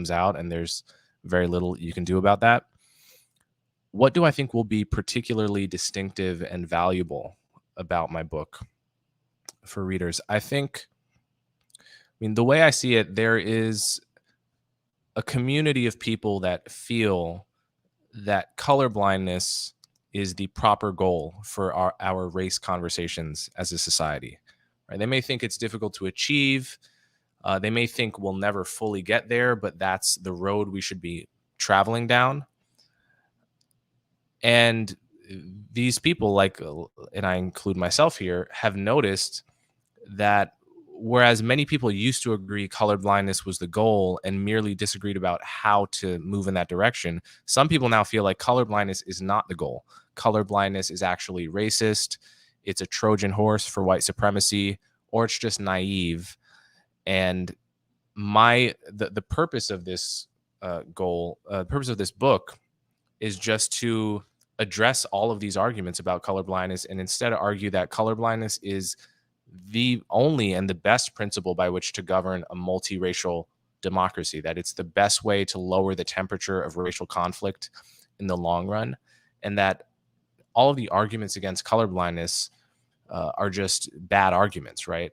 comes out, and there's very little you can do about that. What do I think will be particularly distinctive and valuable about my book for readers? I mean, the way I see it, there is a community of people that feel that colorblindness is the proper goal for our race conversations as a society. Right? They may think it's difficult to achieve. They may think we'll never fully get there, but that's the road we should be traveling down. And these people, and I include myself here, have noticed that whereas many people used to agree colorblindness was the goal and merely disagreed about how to move in that direction, some people now feel like colorblindness is not the goal. Colorblindness is actually racist. It's a Trojan horse for white supremacy, or it's just naive. And the purpose of this purpose of this book is just to address all of these arguments about colorblindness and instead argue that colorblindness is the only and the best principle by which to govern a multiracial democracy, that it's the best way to lower the temperature of racial conflict in the long run, and that all of the arguments against colorblindness are just bad arguments, right?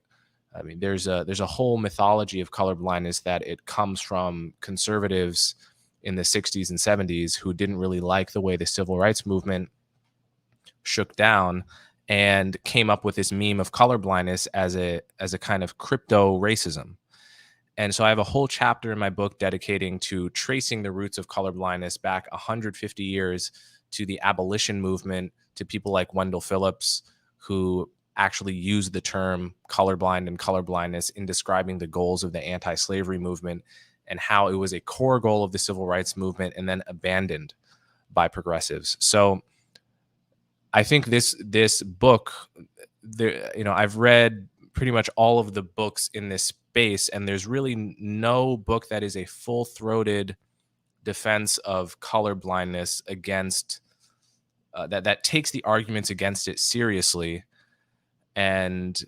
I mean, there's a whole mythology of colorblindness that it comes from conservatives in the 60s and 70s who didn't really like the way the civil rights movement shook down and came up with this meme of colorblindness as a kind of crypto racism. And so I have a whole chapter in my book dedicating to tracing the roots of colorblindness back 150 years to the abolition movement, to people like Wendell Phillips, who actually used the term colorblind and colorblindness in describing the goals of the anti-slavery movement and how it was a core goal of the civil rights movement and then abandoned by progressives. So I think this book, I've read pretty much all of the books in this space, and there's really no book that is a full-throated defense of colorblindness against that takes the arguments against it seriously and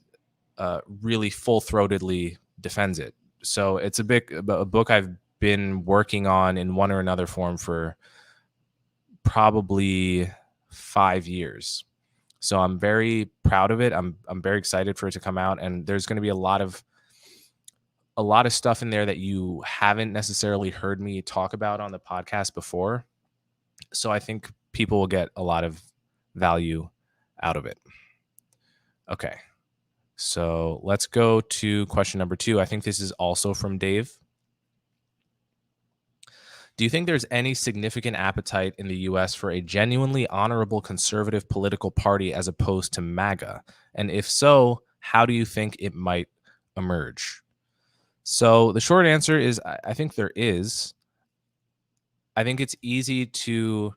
really full-throatedly defends it. So it's a book I've been working on in one or another form for probably 5 years. So I'm very proud of it. I'm very excited for it to come out, and there's going to be a lot of stuff in there that you haven't necessarily heard me talk about on the podcast before. So I think people will get a lot of value out of it. Okay. So let's go to question number 2. I think this is also from Dave. Do you think there's any significant appetite in the U.S. for a genuinely honorable conservative political party as opposed to MAGA? And if so, how do you think it might emerge? So the short answer is I think there is. I think it's easy to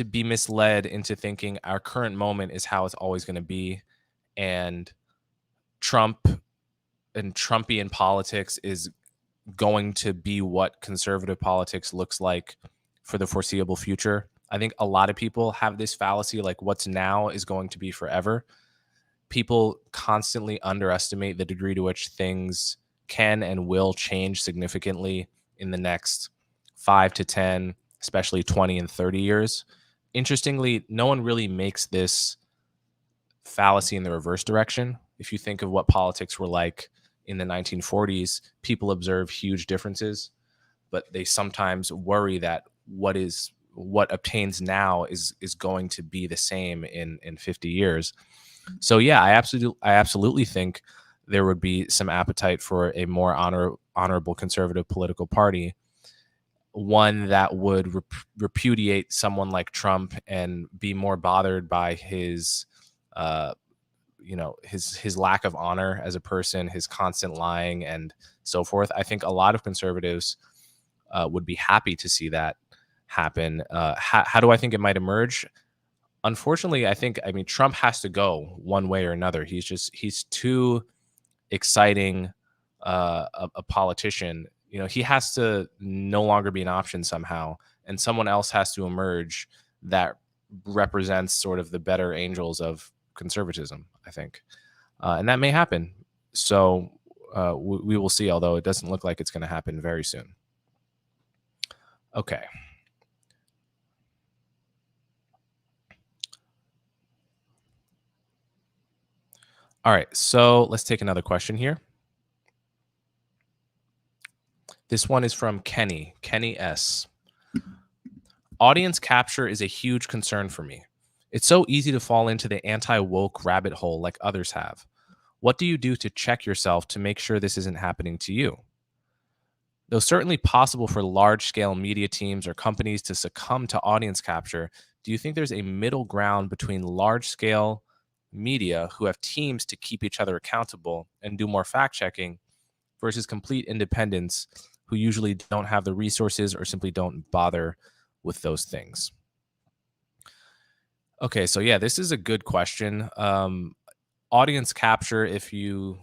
be misled into thinking our current moment is how it's always going to be, and Trump and Trumpian politics is going to be what conservative politics looks like for the foreseeable future. I think a lot of people have this fallacy, like what's now is going to be forever. People constantly underestimate the degree to which things can and will change significantly in the next 5 to 10, especially 20 and 30 years. Interestingly, no one really makes this fallacy in the reverse direction. If you think of what politics were like in the 1940s, people observe huge differences, but they sometimes worry that what obtains now is going to be the same in 50 years. So yeah, I absolutely think there would be some appetite for a more honorable conservative political party, one that would repudiate someone like Trump and be more bothered by his his lack of honor as a person, his constant lying and so forth. I think a lot of conservatives would be happy to see that happen. How do I think it might emerge? Unfortunately, I mean, Trump has to go one way or another. He's too exciting a politician. He has to no longer be an option somehow, and someone else has to emerge that represents sort of the better angels of conservatism, I think. And that may happen. So we will see, although it doesn't look like it's going to happen very soon. Okay. All right. So let's take another question here. This one is from Kenny S. Audience capture is a huge concern for me. It's so easy to fall into the anti woke rabbit hole like others have. What do you do to check yourself to make sure this isn't happening to you? Though certainly possible for large scale media teams or companies to succumb to audience capture, do you think there's a middle ground between large scale media who have teams to keep each other accountable and do more fact checking versus complete independents who usually don't have the resources or simply don't bother with those things? Okay, so yeah, this is a good question. Audience capture, if you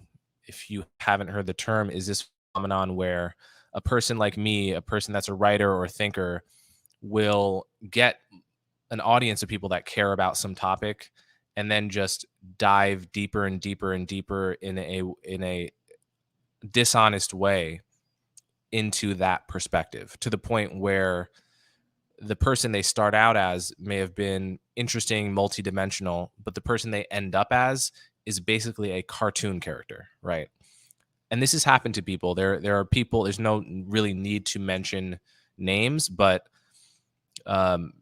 haven't heard the term, is this phenomenon where a person like me, a person that's a writer or a thinker, will get an audience of people that care about some topic and then just dive deeper and deeper and deeper in a dishonest way into that perspective, to the point where the person they start out as may have been interesting, multidimensional, but the person they end up as is basically a cartoon character, right? And this has happened to people. There are people. There's no really need to mention names, but um,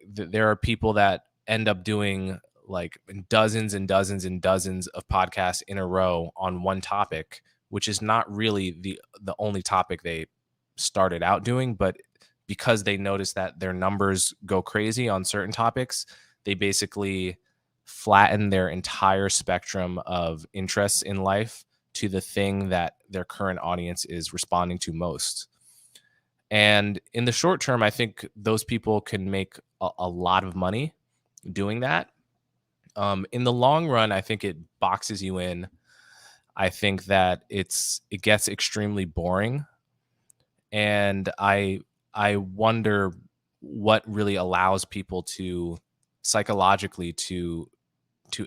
there are people that end up doing like dozens and dozens and dozens of podcasts in a row on one topic, which is not really the only topic they started out doing, but because they notice that their numbers go crazy on certain topics, they basically flatten their entire spectrum of interests in life to the thing that their current audience is responding to most. And in the short term, I think those people can make a lot of money doing that. In the long run, I think it boxes you in. I think that it gets extremely boring, and I wonder what really allows people to psychologically to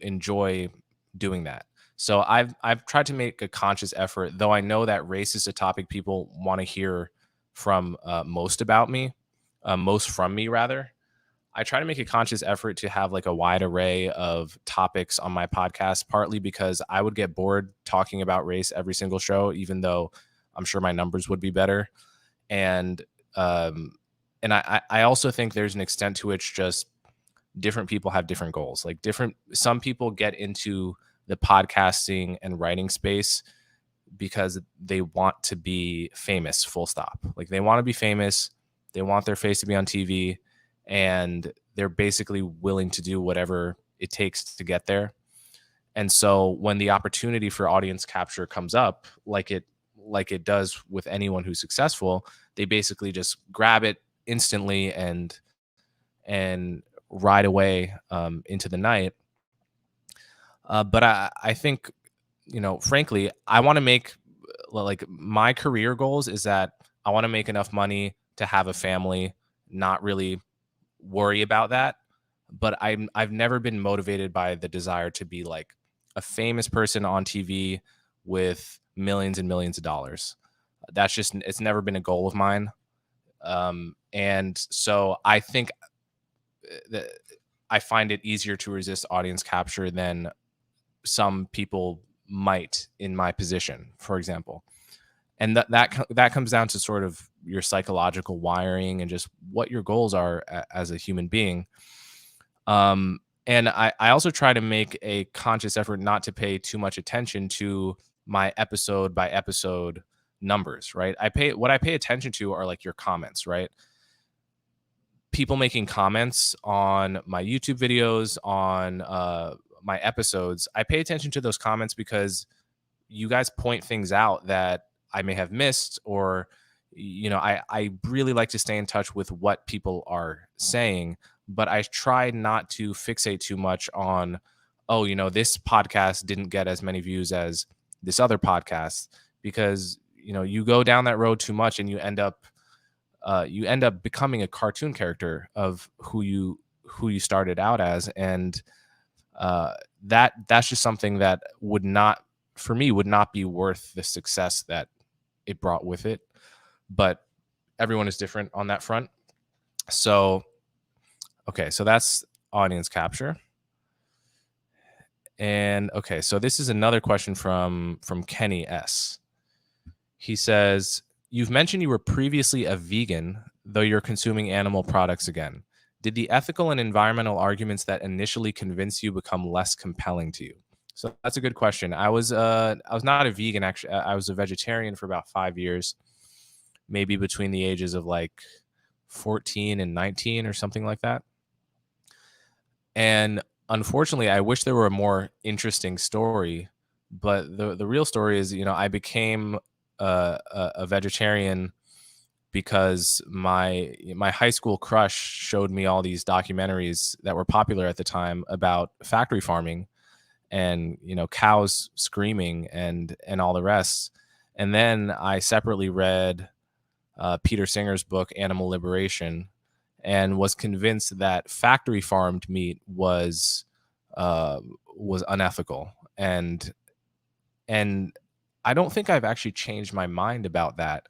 enjoy doing that. So I've tried to make a conscious effort, though I know that race is a topic people want to hear from most from me rather. I try to make a conscious effort to have like a wide array of topics on my podcast, partly because I would get bored talking about race every single show, even though I'm sure my numbers would be better. And um, and I also think there's an extent to which just different people have different goals. Like some people get into the podcasting and writing space because they want to be famous, full stop. Like they want to be famous, they want their face to be on TV, and they're basically willing to do whatever it takes to get there. And so when the opportunity for audience capture comes up, like it does with anyone who's successful, they basically just grab it instantly and ride away into the night. But I think, frankly, I want to make like my career goals is that I want to make enough money to have a family, not really worry about that. But I've never been motivated by the desire to be like a famous person on TV with millions and millions of dollars. That's just it's never been a goal of mine. And so I think that I find it easier to resist audience capture than some people might in my position, for example. And that comes down to sort of your psychological wiring and just what your goals are as a human being. And I also try to make a conscious effort not to pay too much attention to my episode by episode numbers, right? What I pay attention to are like your comments, right? People making comments on my YouTube videos, on my episodes. I pay attention to those comments because you guys point things out that I may have missed, or I really like to stay in touch with what people are saying, but I try not to fixate too much on, oh, this podcast didn't get as many views as this other podcast, because you go down that road too much and you end up becoming a cartoon character of who you started out as, and that's just something that would not for me would not be worth the success that it brought with it. But everyone is different on that front. So, okay, so that's audience capture. And okay, so this is another question from Kenny S. He says, "You've mentioned you were previously a vegan, though you're consuming animal products again. Did the ethical and environmental arguments that initially convinced you become less compelling to you?" So that's a good question. I was not a vegan actually. I was a vegetarian for about 5 years, maybe between the ages of like 14 and 19 or something like that. And unfortunately, I wish there were a more interesting story, but the real story is, I became a vegetarian because my high school crush showed me all these documentaries that were popular at the time about factory farming and cows screaming and all the rest. And then I separately read Peter Singer's book Animal Liberation, and was convinced that factory farmed meat was unethical. And I don't think I've actually changed my mind about that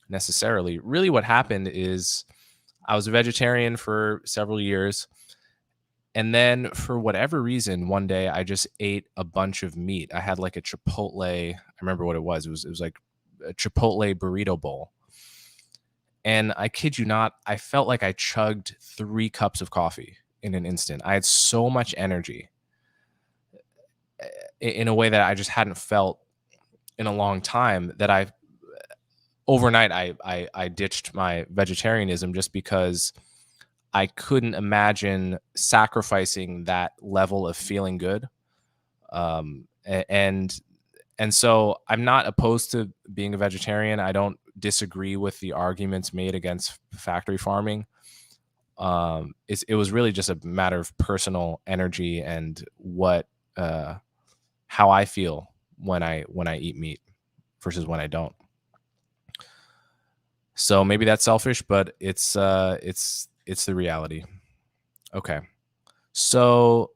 necessarily. Really, what happened is I was a vegetarian for several years. And then for whatever reason, one day I just ate a bunch of meat. I had like a Chipotle. I remember what it was. It was like a Chipotle burrito bowl. And I kid you not, I felt like I chugged 3 cups of coffee in an instant. I had so much energy in a way that I just hadn't felt in a long time, that overnight I ditched my vegetarianism just because I couldn't imagine sacrificing that level of feeling good. And so I'm not opposed to being a vegetarian. I don't disagree with the arguments made against factory farming. It was really just a matter of personal energy and how I feel when I eat meat versus when I don't. So maybe that's selfish, but it's the reality. Okay. So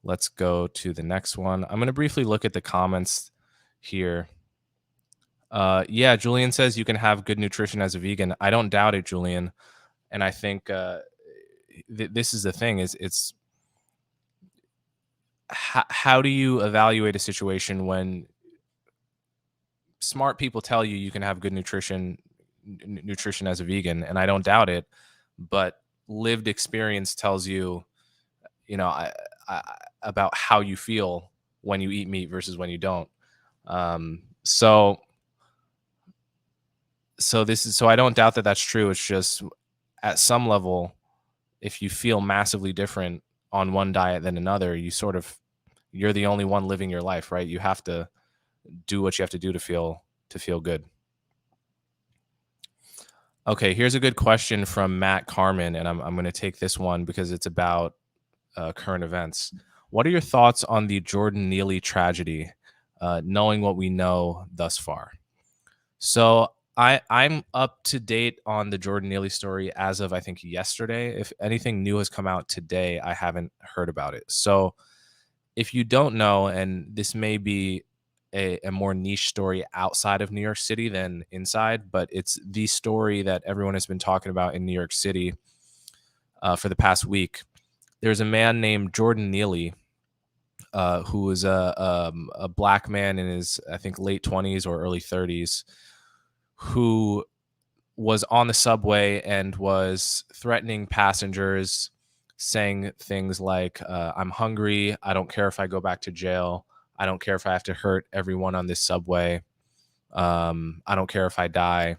let's go to the next one. I'm going to briefly look at the comments here. Yeah, Julian says you can have good nutrition as a vegan. I don't doubt it, Julian. And I think this is the thing: it's how do you evaluate a situation when smart people tell you can have good nutrition as a vegan, and I don't doubt it, but lived experience tells you, I, about how you feel when you eat meat versus when you don't. So I don't doubt that that's true. It's just at some level, if you feel massively different on one diet than another, you're the only one living your life, right? You have to do what you have to do to feel good. Okay, here's a good question from Matt Carmen, and I'm going to take this one because it's about current events. What are your thoughts on the Jordan Neely tragedy, knowing what we know thus far? So I'm up to date on the Jordan Neely story as of, I think, yesterday. If anything new has come out today, I haven't heard about it. So if you don't know, and this may be a more niche story outside of New York City than inside, but it's the story that everyone has been talking about in New York City for the past week. There's a man named Jordan Neely, who is a black man in his, I think, late 20s or early 30s, who was on the subway and was threatening passengers, saying things like, I'm hungry. I don't care if I go back to jail. I don't care if I have to hurt everyone on this subway. I don't care if I die.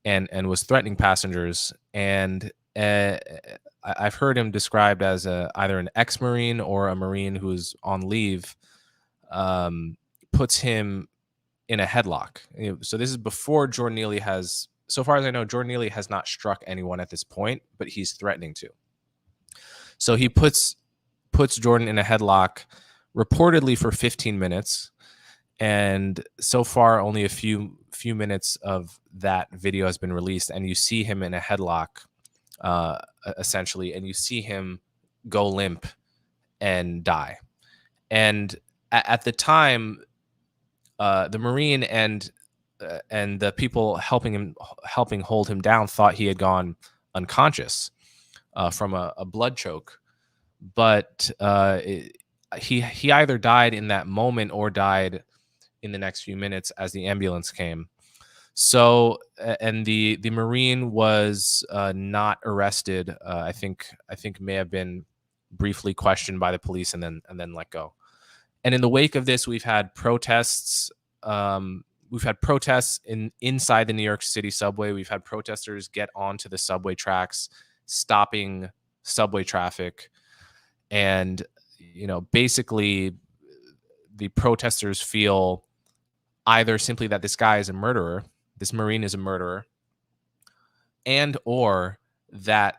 And was threatening passengers. And I've heard him described as either an ex-Marine or a Marine who's on leave, puts him in a headlock. So this is before Jordan Neely has, so far as I know, Jordan Neely has not struck anyone at this point, but he's threatening to. So he puts Jordan in a headlock, reportedly for 15 minutes. And so far, only a few minutes of that video has been released, and you see him in a headlock, essentially, and you see him go limp and die. And At the time, the Marine and the people helping hold him down thought he had gone unconscious from a blood choke, but he either died in that moment or died in the next few minutes as the ambulance came. So, and the Marine was not arrested. I think may have been briefly questioned by the police and then let go. And in the wake of this, we've had protests. We've had protests inside the New York City subway. We've had protesters get onto the subway tracks, stopping subway traffic, and basically, the protesters feel either simply that this guy is a murderer, this Marine is a murderer, and or that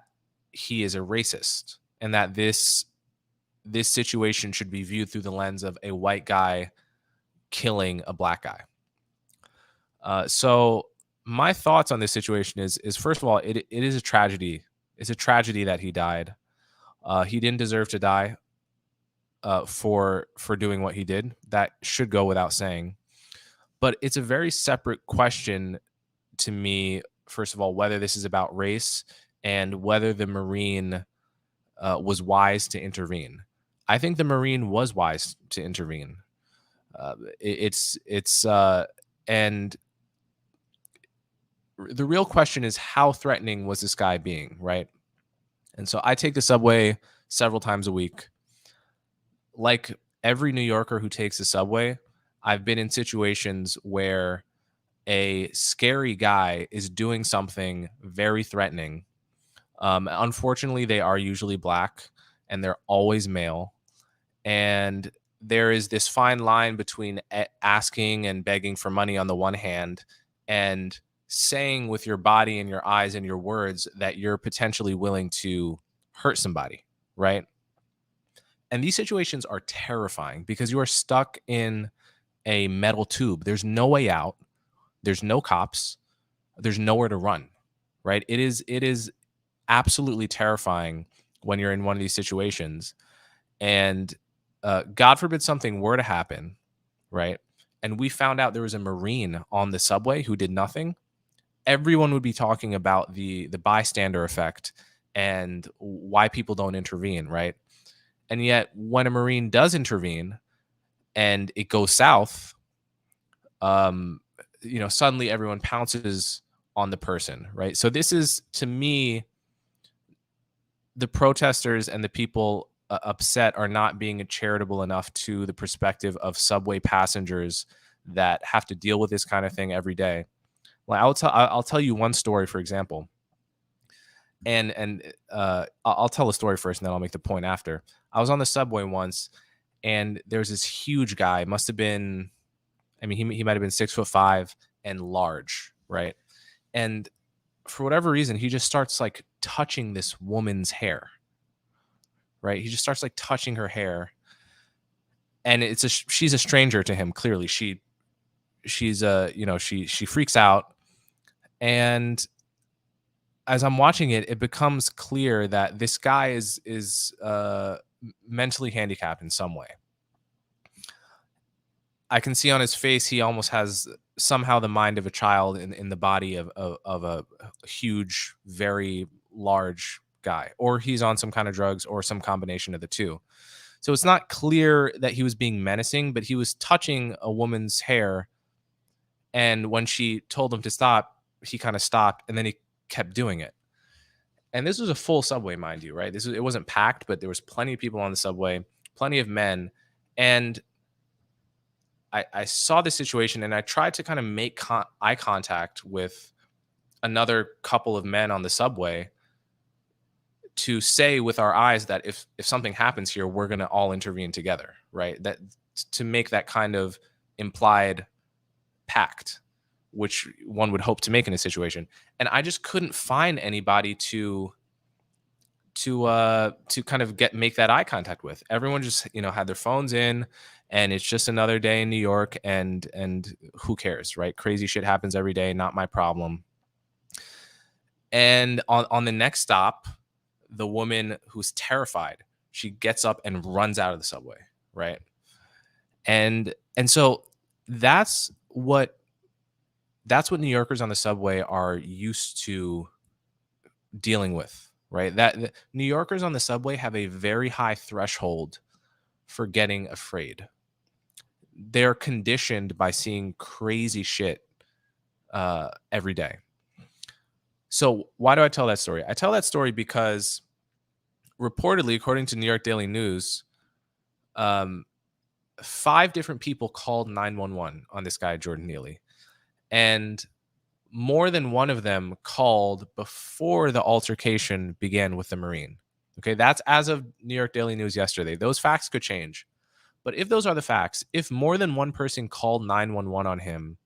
he is a racist, and that this situation should be viewed through the lens of a white guy killing a black guy. So my thoughts on this situation is first of all, it is a tragedy. It's a tragedy that he died. He didn't deserve to die for doing what he did. That should go without saying. But it's a very separate question to me. First of all, whether this is about race and whether the Marine was wise to intervene. I think the Marine was wise to intervene. And the real question is, how threatening was this guy being, right? And so I take the subway several times a week. Like every New Yorker who takes the subway, I've been in situations where a scary guy is doing something very threatening. Unfortunately, they are usually black and they're always male. And there is this fine line between asking and begging for money on the one hand and saying with your body and your eyes and your words that you're potentially willing to hurt somebody, right? And these situations are terrifying because you are stuck in a metal tube. There's no way out. There's no cops. There's nowhere to run, right? It is absolutely terrifying when you're in one of these situations. And God forbid something were to happen, right? And we found out there was a Marine on the subway who did nothing. Everyone would be talking about the bystander effect and why people don't intervene, right? And yet, when a Marine does intervene and it goes south, um, suddenly everyone pounces on the person, right? So this is, to me, the protesters and the people upset are not being charitable enough to the perspective of subway passengers that have to deal with this kind of thing every day. Well, I'll tell you one story, for example, and I'll tell a story first, and then I'll make the point after. I was on the subway once, and there's this huge guy. Must have been, I mean, he might have been 6'5" and large, right? And for whatever reason, he just starts like touching this woman's hair, right? He just starts like touching her hair, and she's a stranger to him. Clearly, she's she freaks out, and as I'm watching it, it becomes clear that this guy is mentally handicapped in some way. I can see on his face he almost has somehow the mind of a child in the body of a huge, very large guy, or he's on some kind of drugs or some combination of the two. So it's not clear that he was being menacing, but he was touching a woman's hair. And when she told him to stop, he kind of stopped and then he kept doing it. And this was a full subway, mind you, right? It wasn't packed, but there was plenty of people on the subway, plenty of men. And I saw the situation and I tried to kind of make eye contact with another couple of men on the subway to say with our eyes that if something happens here, we're going to all intervene together, right? That to make that kind of implied pact, which one would hope to make in a situation. And I just couldn't find anybody to kind of make that eye contact with. Everyone just had their phones in, and it's just another day in New York, and who cares, right? Crazy shit happens every day, not my problem. And on the next stop, the woman who's terrified, she gets up and runs out of the subway, right? And so that's what New Yorkers on the subway are used to dealing with, right? New Yorkers on the subway have a very high threshold for getting afraid. They're conditioned by seeing crazy shit every day. So why do I tell that story? I tell that story because reportedly, according to New York Daily News, um, 5 different people called 911 on this guy, Jordan Neely. And more than one of them called before the altercation began with the Marine. Okay, that's as of New York Daily News yesterday. Those facts could change. But if those are the facts, if more than one person called 911 on him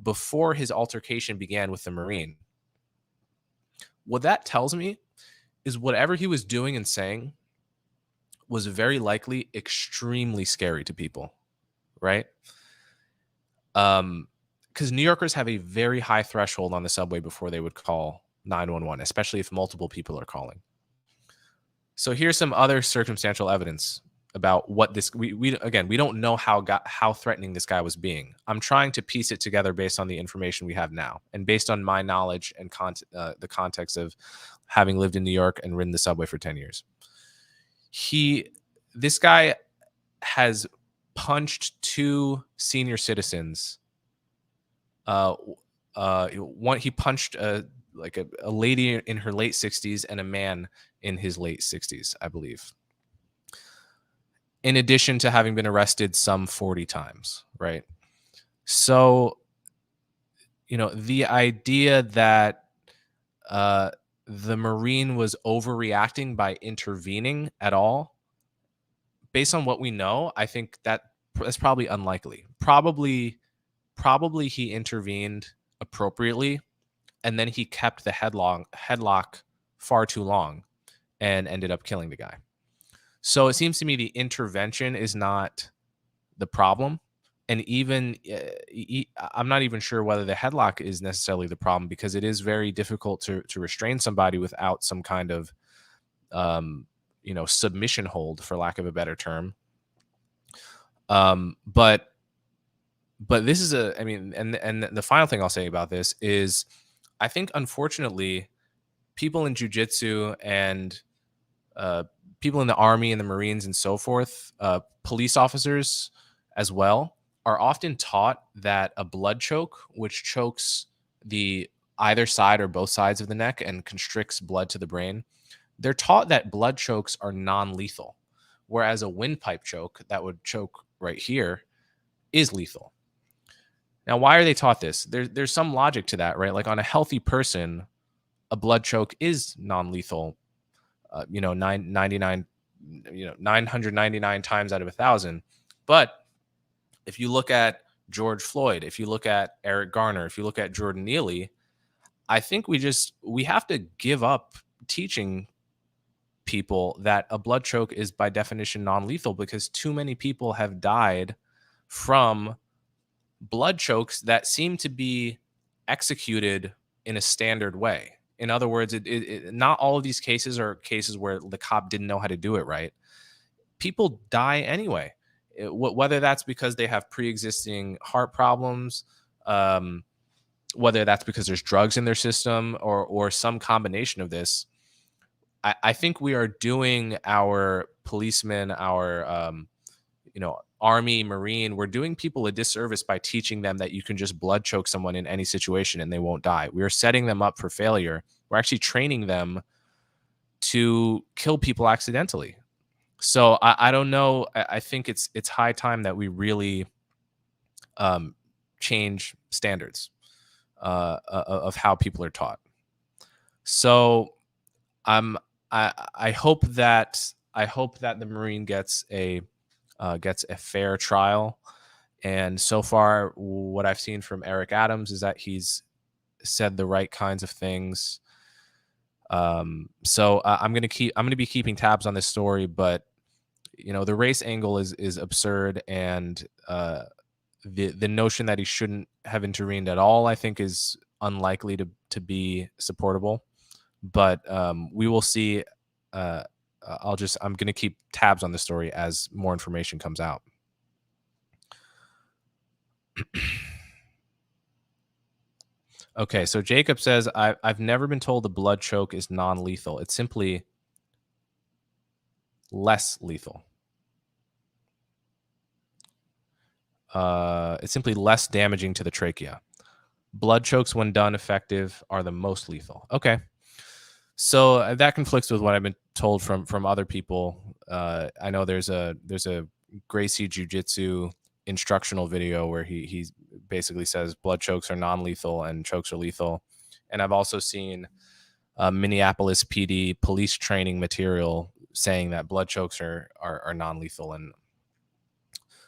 before his altercation began with the Marine, what that tells me is whatever he was doing and saying was very likely extremely scary to people, right? Because New Yorkers have a very high threshold on the subway before they would call 911, especially if multiple people are calling. So here's some other circumstantial evidence about what this we again, we don't know how threatening this guy was being. I'm trying to piece it together based on the information we have now and based on my knowledge and the context of having lived in New York and ridden the subway for 10 years. This guy has punched 2 senior citizens. He punched like a lady in her late 60s and a man in his late 60s, I believe. In addition to having been arrested some 40 times, right? So, the idea that the Marine was overreacting by intervening at all, based on what we know, I think that's probably unlikely. Probably he intervened appropriately, and then he kept the headlock far too long and ended up killing the guy. So it seems to me the intervention is not the problem. And even I'm not even sure whether the headlock is necessarily the problem, because it is very difficult to restrain somebody without some kind of submission hold, for lack of a better term. But this is and the final thing I'll say about this is, I think unfortunately people in jujitsu and people in the Army and the Marines and so forth, police officers as well, are often taught that a blood choke, which chokes the either side or both sides of the neck and constricts blood to the brain, they're taught that blood chokes are non-lethal, whereas a windpipe choke that would choke right here is lethal. Now, why are they taught this? There's some logic to that, right? Like on a healthy person, a blood choke is non-lethal. 999 times out of 1,000. But if you look at George Floyd, if you look at Eric Garner, if you look at Jordan Neely, I think we have to give up teaching people that a blood choke is by definition non-lethal, because too many people have died from blood chokes that seem to be executed in a standard way. In other words, not all of these cases are cases where the cop didn't know how to do it right. People die anyway, whether that's because they have pre-existing heart problems, whether that's because there's drugs in their system, or some combination of this. I think we are doing our policemen, our Army, Marine, we're doing people a disservice by teaching them that you can just blood choke someone in any situation and they won't die. We are setting them up for failure. We're actually training them to kill people accidentally. So I don't know. I think it's high time that we really change standards of how people are taught. So I hope that the Marine gets a fair trial. And so far, what I've seen from Eric Adams is that he's said the right kinds of things. So I'm gonna be keeping tabs on this story, but the race angle is absurd, and the notion that he shouldn't have intervened at all, I think, is unlikely to be supportable. But we will see. I'm going to keep tabs on the story as more information comes out. Okay, so Jacob says, I've never been told a blood choke is non-lethal. It's simply less lethal. It's simply less damaging to the trachea. Blood chokes, when done effective, are the most lethal. Okay, so that conflicts with what I've been told from other people. I know there's a Gracie Jiu Jitsu instructional video where he basically says blood chokes are non-lethal and chokes are lethal, and I've also seen Minneapolis PD police training material saying that blood chokes are non-lethal. And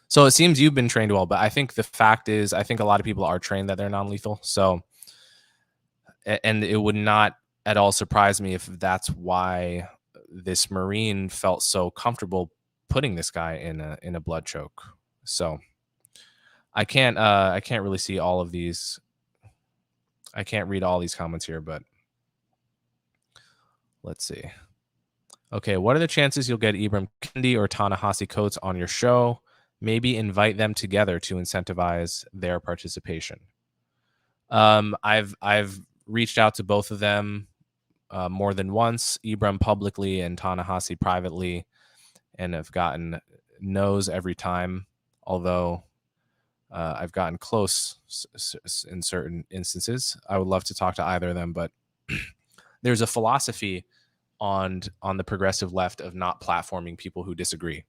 so it seems you've been trained well, but I think the fact is, I think a lot of people are trained that they're non-lethal. So, and it would not at all surprise me if that's why this Marine felt so comfortable putting this guy in a blood choke. So I can't really see all of these. I can't read all these comments here, but let's see. Okay, what are the chances you'll get Ibram Kendi or Ta-Nehisi Coates on your show? Maybe invite them together to incentivize their participation. I've reached out to both of them more than once, Ibram publicly and Ta-Nehisi privately, and have gotten no's every time. Although I've gotten close in certain instances. I would love to talk to either of them, but there's a philosophy on the progressive left of not platforming people who disagree.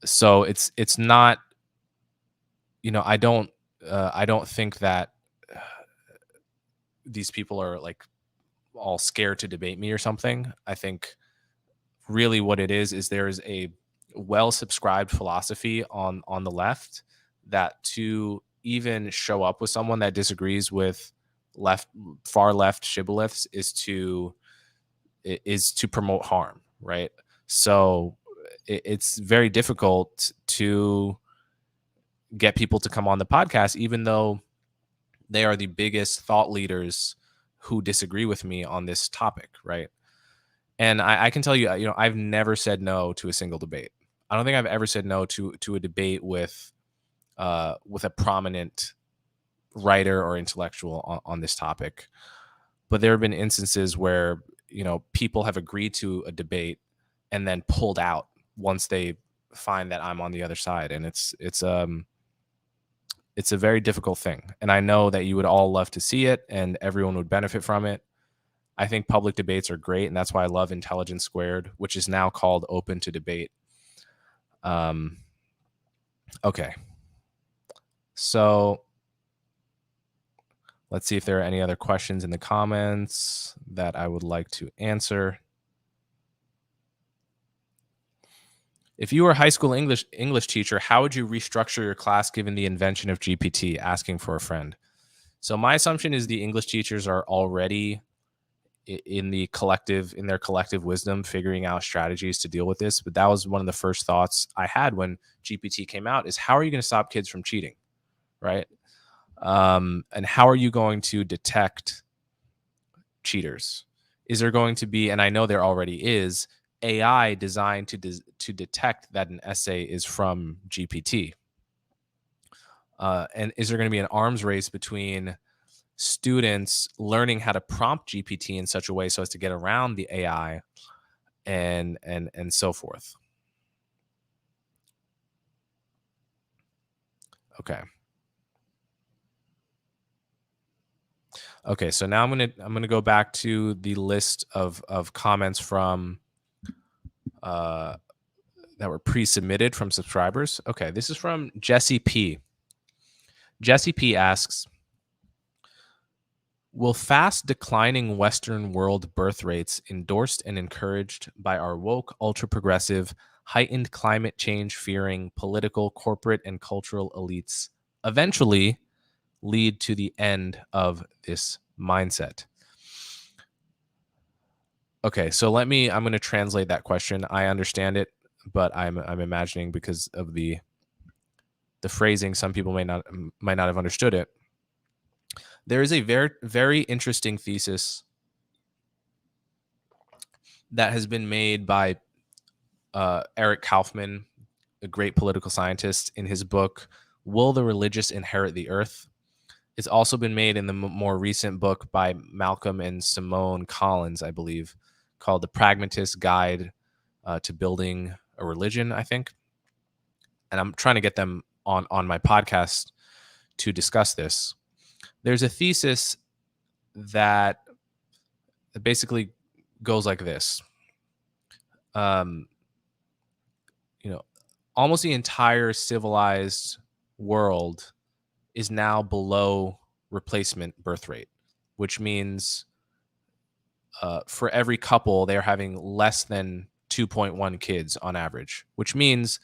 So it's not, I don't think that these people are like all scared to debate me or something. I think really what it is there is a well subscribed philosophy on the left that to even show up with someone that disagrees with far left shibboleths is to promote harm, right? So it's very difficult to get people to come on the podcast, even though they are the biggest thought leaders who disagree with me on this topic, right? And I can tell you, I've never said no to a single debate. I don't think I've ever said no to a debate with a prominent writer or intellectual on this topic. But there have been instances where people have agreed to a debate and then pulled out once they find that I'm on the other side, and it's a very difficult thing. And I know that you would all love to see it, and everyone would benefit from it. I think public debates are great, and that's why I love Intelligence Squared, which is now called Open to Debate. Okay. So let's see if there are any other questions in the comments that I would like to answer. If you were a high school English teacher, how would you restructure your class given the invention of GPT, asking for a friend? So my assumption is the English teachers are already in their collective wisdom, figuring out strategies to deal with this. But that was one of the first thoughts I had when GPT came out is, how are you going to stop kids from cheating? Right. And how are you going to detect cheaters? Is there going to be, and I know there already is, AI designed to detect that an essay is from GPT? And is there going to be an arms race between students learning how to prompt GPT in such a way so as to get around the AI and so forth? Okay, so now I'm gonna go back to the list of comments from that were pre-submitted from subscribers. Okay, this is from Jesse P. Jesse P asks, will fast declining Western world birth rates endorsed and encouraged by our woke, ultra-progressive, heightened climate change fearing political, corporate, and cultural elites eventually lead to the end of this mindset? Okay, so I'm going to translate that question. I understand it, but I'm imagining because of the phrasing, some people might not have understood it. There is a very, very interesting thesis that has been made by Eric Kaufman, a great political scientist, in his book, Will the Religious Inherit the Earth? It's also been made in the more recent book by Malcolm and Simone Collins, I believe, called The Pragmatist's Guide to Building a Religion, I think. And I'm trying to get them on my podcast to discuss this. There's a thesis that basically goes like this. Um, you know, almost the entire civilized world is now below replacement birth rate, which means for every couple, they're having less than 2.1 kids on average, which means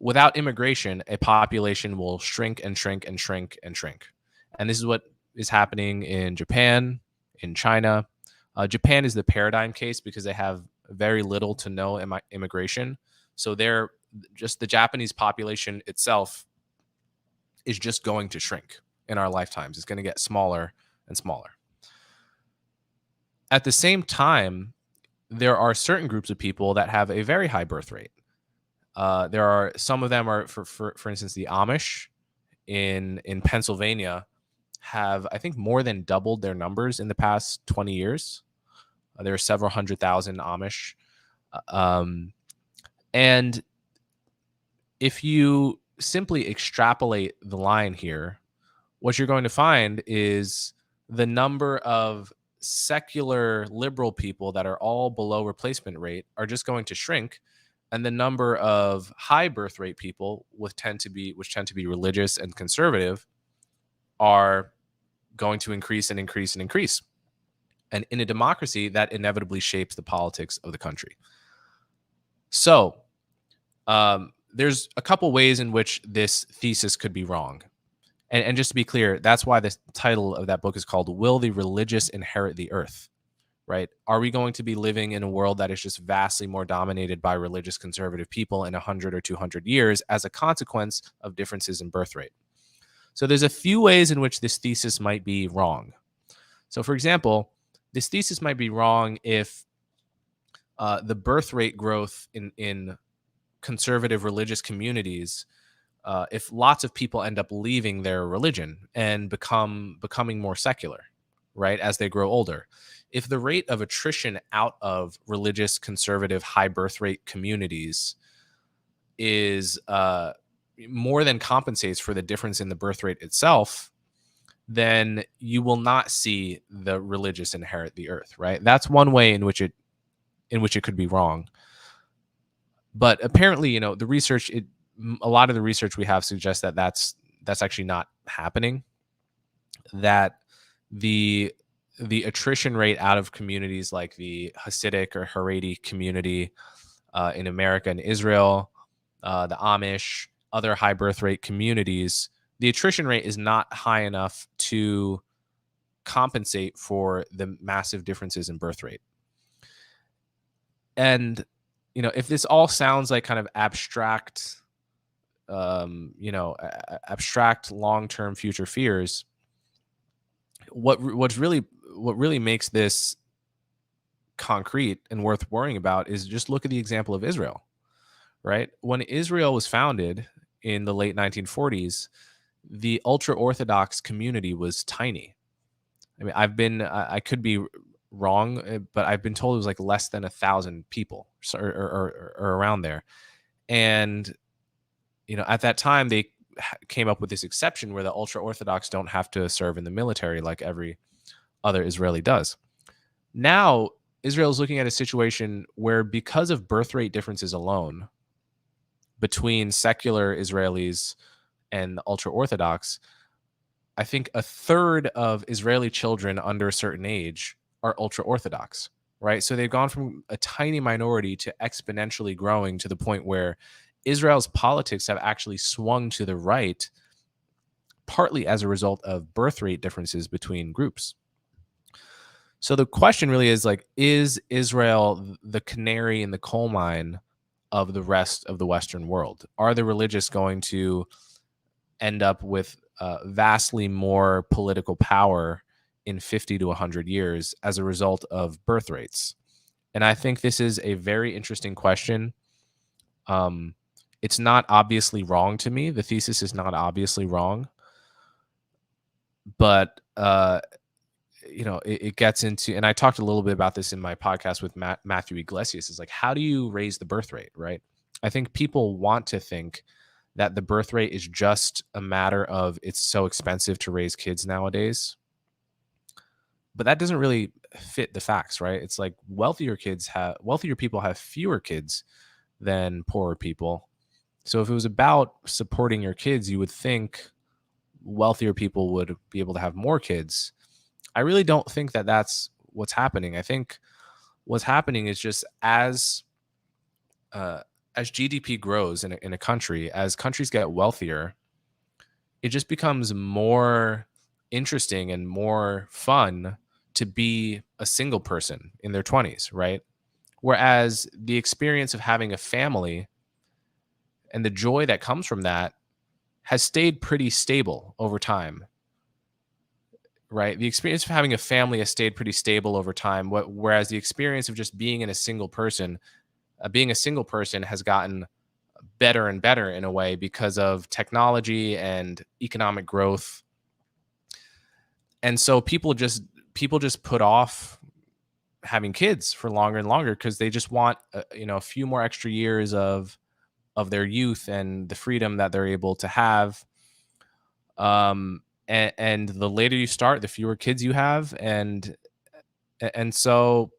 without immigration, a population will shrink and shrink and shrink and shrink. And this is what is happening in Japan, in China. Japan is the paradigm case because they have very little to no immigration. So they're just the Japanese population itself is just going to shrink in our lifetimes. It's going to get smaller and smaller. At the same time, there are certain groups of people that have a very high birth rate. There are some of them are for instance, the Amish in Pennsylvania have, I think, more than doubled their numbers in the past 20 years. There are several 100,000 Amish. And if you simply extrapolate the line here, what you're going to find is the number of secular liberal people that are all below replacement rate are just going to shrink, and the number of high birth rate people which tend to be religious and conservative are going to increase and increase and increase. And in a democracy, that inevitably shapes the politics of the country. So there's a couple ways in which this thesis could be wrong. And just to be clear, that's why the title of that book is called Will the Religious Inherit the Earth? Right? Are we going to be living in a world that is just vastly more dominated by religious conservative people in 100 or 200 years as a consequence of differences in birth rate? So there's a few ways in which this thesis might be wrong. So for example, this thesis might be wrong if the birth rate growth in conservative religious communities, if lots of people end up leaving their religion and becoming more secular, right, as they grow older. If the rate of attrition out of religious, conservative, high birth rate communities is more than compensates for the difference in the birth rate itself, then you will not see the religious inherit the earth, right? That's one way in which it could be wrong. But apparently, the research, a lot of the research we have suggests that that's actually not happening. That the attrition rate out of communities like the Hasidic or Haredi community in America and Israel, the Amish, other high birth rate communities, the attrition rate is not high enough to compensate for the massive differences in birth rate. And, if this all sounds like kind of abstract, abstract long-term future fears, what really makes this concrete and worth worrying about is just look at the example of Israel, right? When Israel was founded in the late 1940s, the ultra-Orthodox community was tiny. I mean, I could be wrong, but I've been told it was like less than 1,000 people or around there. And, at that time, they came up with this exception where the ultra-Orthodox don't have to serve in the military like every other Israeli does. Now, Israel is looking at a situation where, because of birth rate differences alone between secular Israelis and the ultra-Orthodox, I think a third of Israeli children under a certain age are ultra-Orthodox, right? So they've gone from a tiny minority to exponentially growing to the point where Israel's politics have actually swung to the right, partly as a result of birth rate differences between groups. So the question really is, like, is Israel the canary in the coal mine of the rest of the Western world? Are the religious going to end up with vastly more political power in 50 to 100 years as a result of birth rates? And I think this is a very interesting question. It's not obviously wrong to me. The thesis is not obviously wrong. but it gets into, and I talked a little bit about this in my podcast with Matthew Iglesias, is like, how do you raise the birth rate, right? I think people want to think that the birth rate is just a matter of it's so expensive to raise kids nowadays, but that doesn't really fit the facts, right? It's like wealthier people have fewer kids than poorer people. So if it was about supporting your kids, you would think wealthier people would be able to have more kids. I really don't think that that's what's happening. I think what's happening is just uh, as GDP grows in a country, as countries get wealthier, it just becomes more interesting and more fun to be a single person in their 20s, right? Whereas the experience of having a family and the joy that comes from that has stayed pretty stable over time, right? The experience of having a family has stayed pretty stable over time, whereas the experience of just being a single person has gotten better and better in a way because of technology and economic growth. And so people just put off having kids for longer and longer because they just want a few more extra years of their youth and the freedom that they're able to have. And the later you start, the fewer kids you have, and so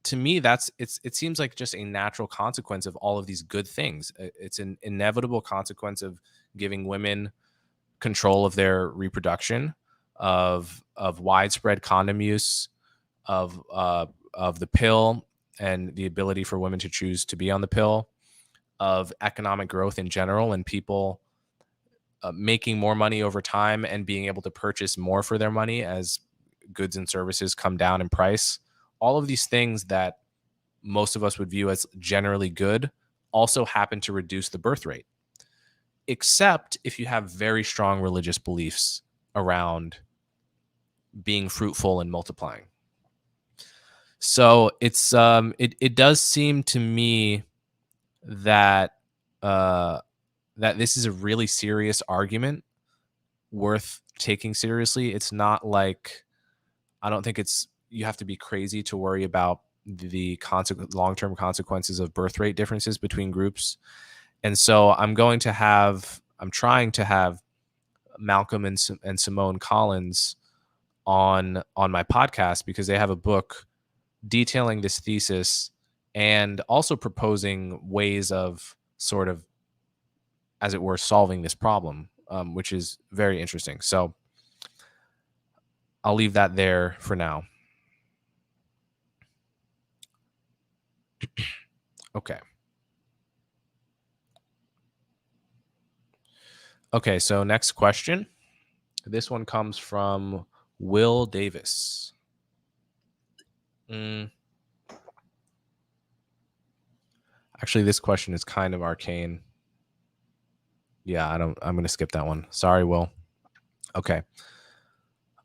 to me it seems like just a natural consequence of all of these good things. It's an inevitable consequence of giving women control of their reproduction, of widespread condom use, of the pill and the ability for women to choose to be on the pill, of economic growth in general and people making more money over time and being able to purchase more for their money as goods and services come down in price. All of these things that most of us would view as generally good also happen to reduce the birth rate, except if you have very strong religious beliefs around being fruitful and multiplying. So it does seem to me that uh, that this is a really serious argument worth taking seriously. It's not like, I don't think it's you have to be crazy to worry about the long-term consequences of birth rate differences between groups. And so I'm trying to have Malcolm and Simone Collins on my podcast because they have a book detailing this thesis and also proposing ways of sort of, as it were, solving this problem, which is very interesting. So I'll leave that there for now. Okay. Okay. So next question. This one comes from Will Davis. Mm, Actually, this question is kind of arcane. Yeah, I'm going to skip that one. Sorry, Will. Okay.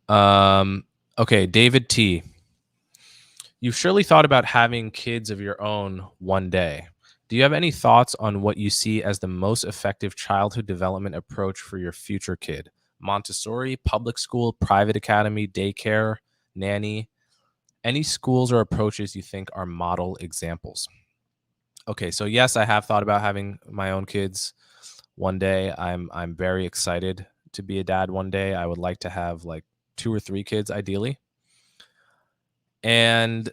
Okay, David T. You've surely thought about having kids of your own one day. Do you have any thoughts on what you see as the most effective childhood development approach for your future kid? Montessori, public school, private academy, daycare, nanny? Any schools or approaches you think are model examples? Okay, so yes, I have thought about having my own kids one day. I'm very excited to be a dad one day. I would like to have like 2 or 3 kids ideally. And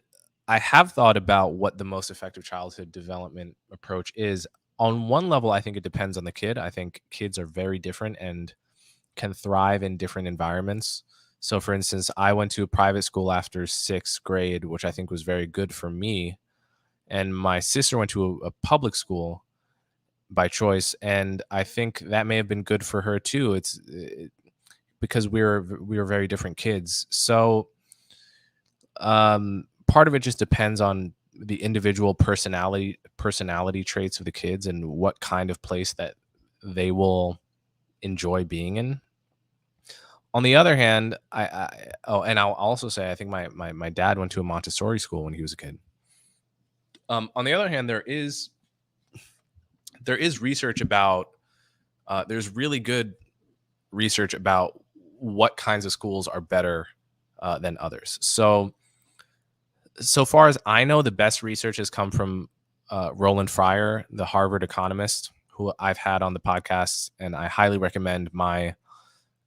I have thought about what the most effective childhood development approach is. On one level, I think it depends on the kid. I think kids are very different and can thrive in different environments. So, for instance, I went to a private school after 6th grade, which I think was very good for me. And my sister went to a public school by choice, and I think that may have been good for her too. Because we were very different kids. So part of it just depends on the individual personality traits of the kids and what kind of place that they will enjoy being in. On the other hand, and I'll also say I think my dad went to a Montessori school when he was a kid. On the other hand, there is research about there's really good research about what kinds of schools are better than others. So far as I know, the best research has come from Roland Fryer, the Harvard economist, who I've had on the podcast, and I highly recommend my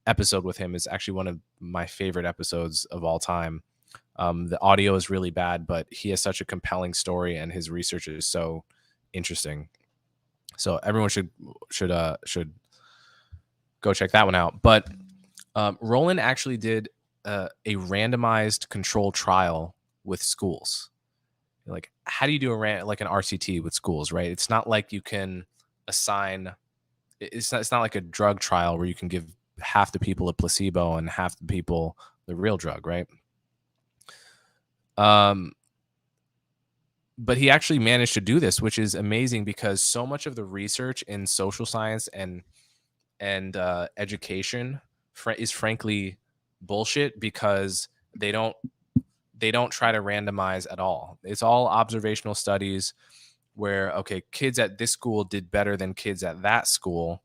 episode with him. Is actually one of my favorite episodes of all time. The audio is really bad, but he has such a compelling story, and his research is so interesting. So everyone should go check that one out. But Roland actually did a randomized control trial with schools. Like, how do you do like an RCT with schools, right? It's not like you can assign. It's not like a drug trial where you can give half the people a placebo and half the people the real drug, right? But he actually managed to do this, which is amazing because so much of the research in social science and education is frankly bullshit because they don't try to randomize at all. It's all observational studies where, okay, kids at this school did better than kids at that school.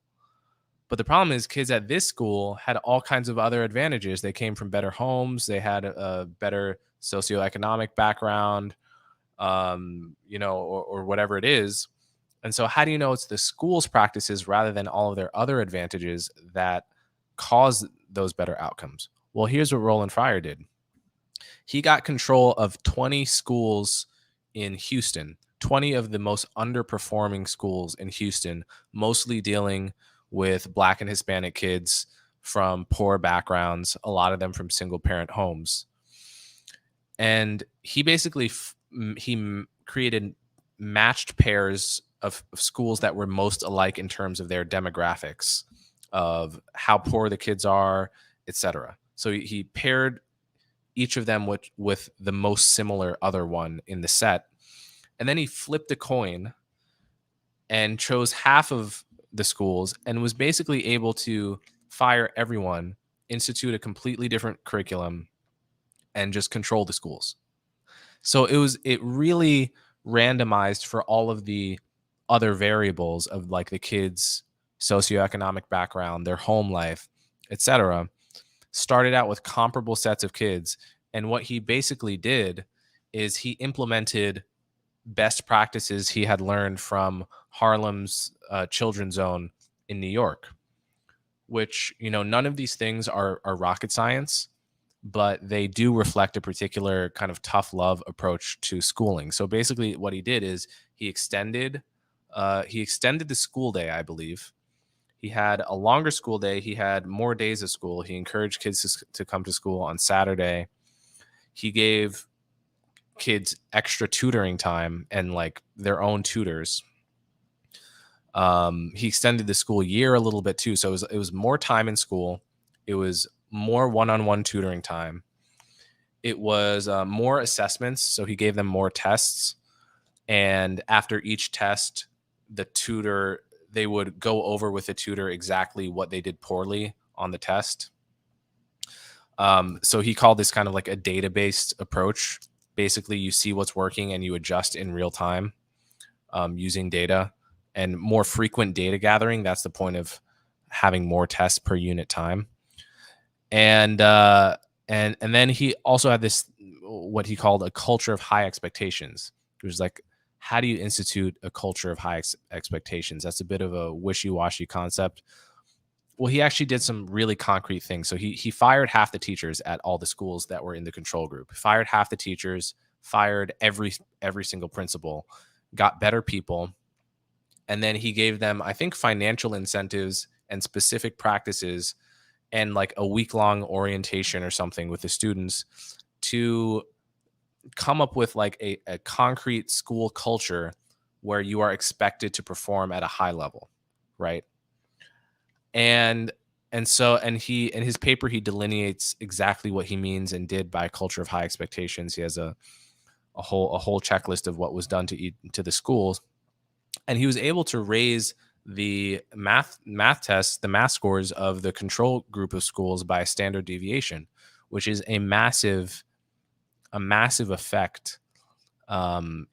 But the problem is kids at this school had all kinds of other advantages. They came from better homes. They had a better socioeconomic background, or whatever it is. And so how do you know it's the school's practices rather than all of their other advantages that cause those better outcomes? Well, here's what Roland Fryer did. He got control of 20 schools in Houston, 20 of the most underperforming schools in Houston, mostly dealing with Black and Hispanic kids from poor backgrounds, a lot of them from single parent homes. And he basically created matched pairs of schools that were most alike in terms of their demographics, of how poor the kids are, etc. So he paired each of them with the most similar other one in the set. And then he flipped a coin and chose half of the schools and was basically able to fire everyone, institute a completely different curriculum, and just control the schools. So it really randomized for all of the other variables of like the kids' socioeconomic background, their home life, etc. Started out with comparable sets of kids. And what he basically did is he implemented best practices he had learned from Harlem's Children's Zone in New York, which, none of these things are rocket science, but they do reflect a particular kind of tough love approach to schooling. So basically what he did is he extended the school day, I believe. He had a longer school day. He had more days of school. He encouraged kids to come to school on Saturday. He gave kids extra tutoring time and like their own tutors. He extended the school year a little bit too. So it was more time in school. It was more one-on-one tutoring time. It was more assessments. So he gave them more tests. And after each test, they would go over with the tutor exactly what they did poorly on the test. So he called this kind of like a data-based approach. Basically, you see what's working and you adjust in real time using data and more frequent data gathering. That's the point of having more tests per unit time. And then he also had this, what he called a culture of high expectations. It was like, how do you institute a culture of high expectations? That's a bit of a wishy-washy concept. Well, he actually did some really concrete things. So he fired half the teachers at all the schools that were in the control group. Fired half the teachers, fired every single principal, got better people, and then he gave them, I think, financial incentives and specific practices and like a week-long orientation or something with the students to come up with like a concrete school culture where you are expected to perform at a high level, right? And he, in his paper, he delineates exactly what he means and did by culture of high expectations. He has a whole checklist of what was done to the schools, and he was able to raise the math tests, the math scores of the control group of schools by a standard deviation, which is a massive effect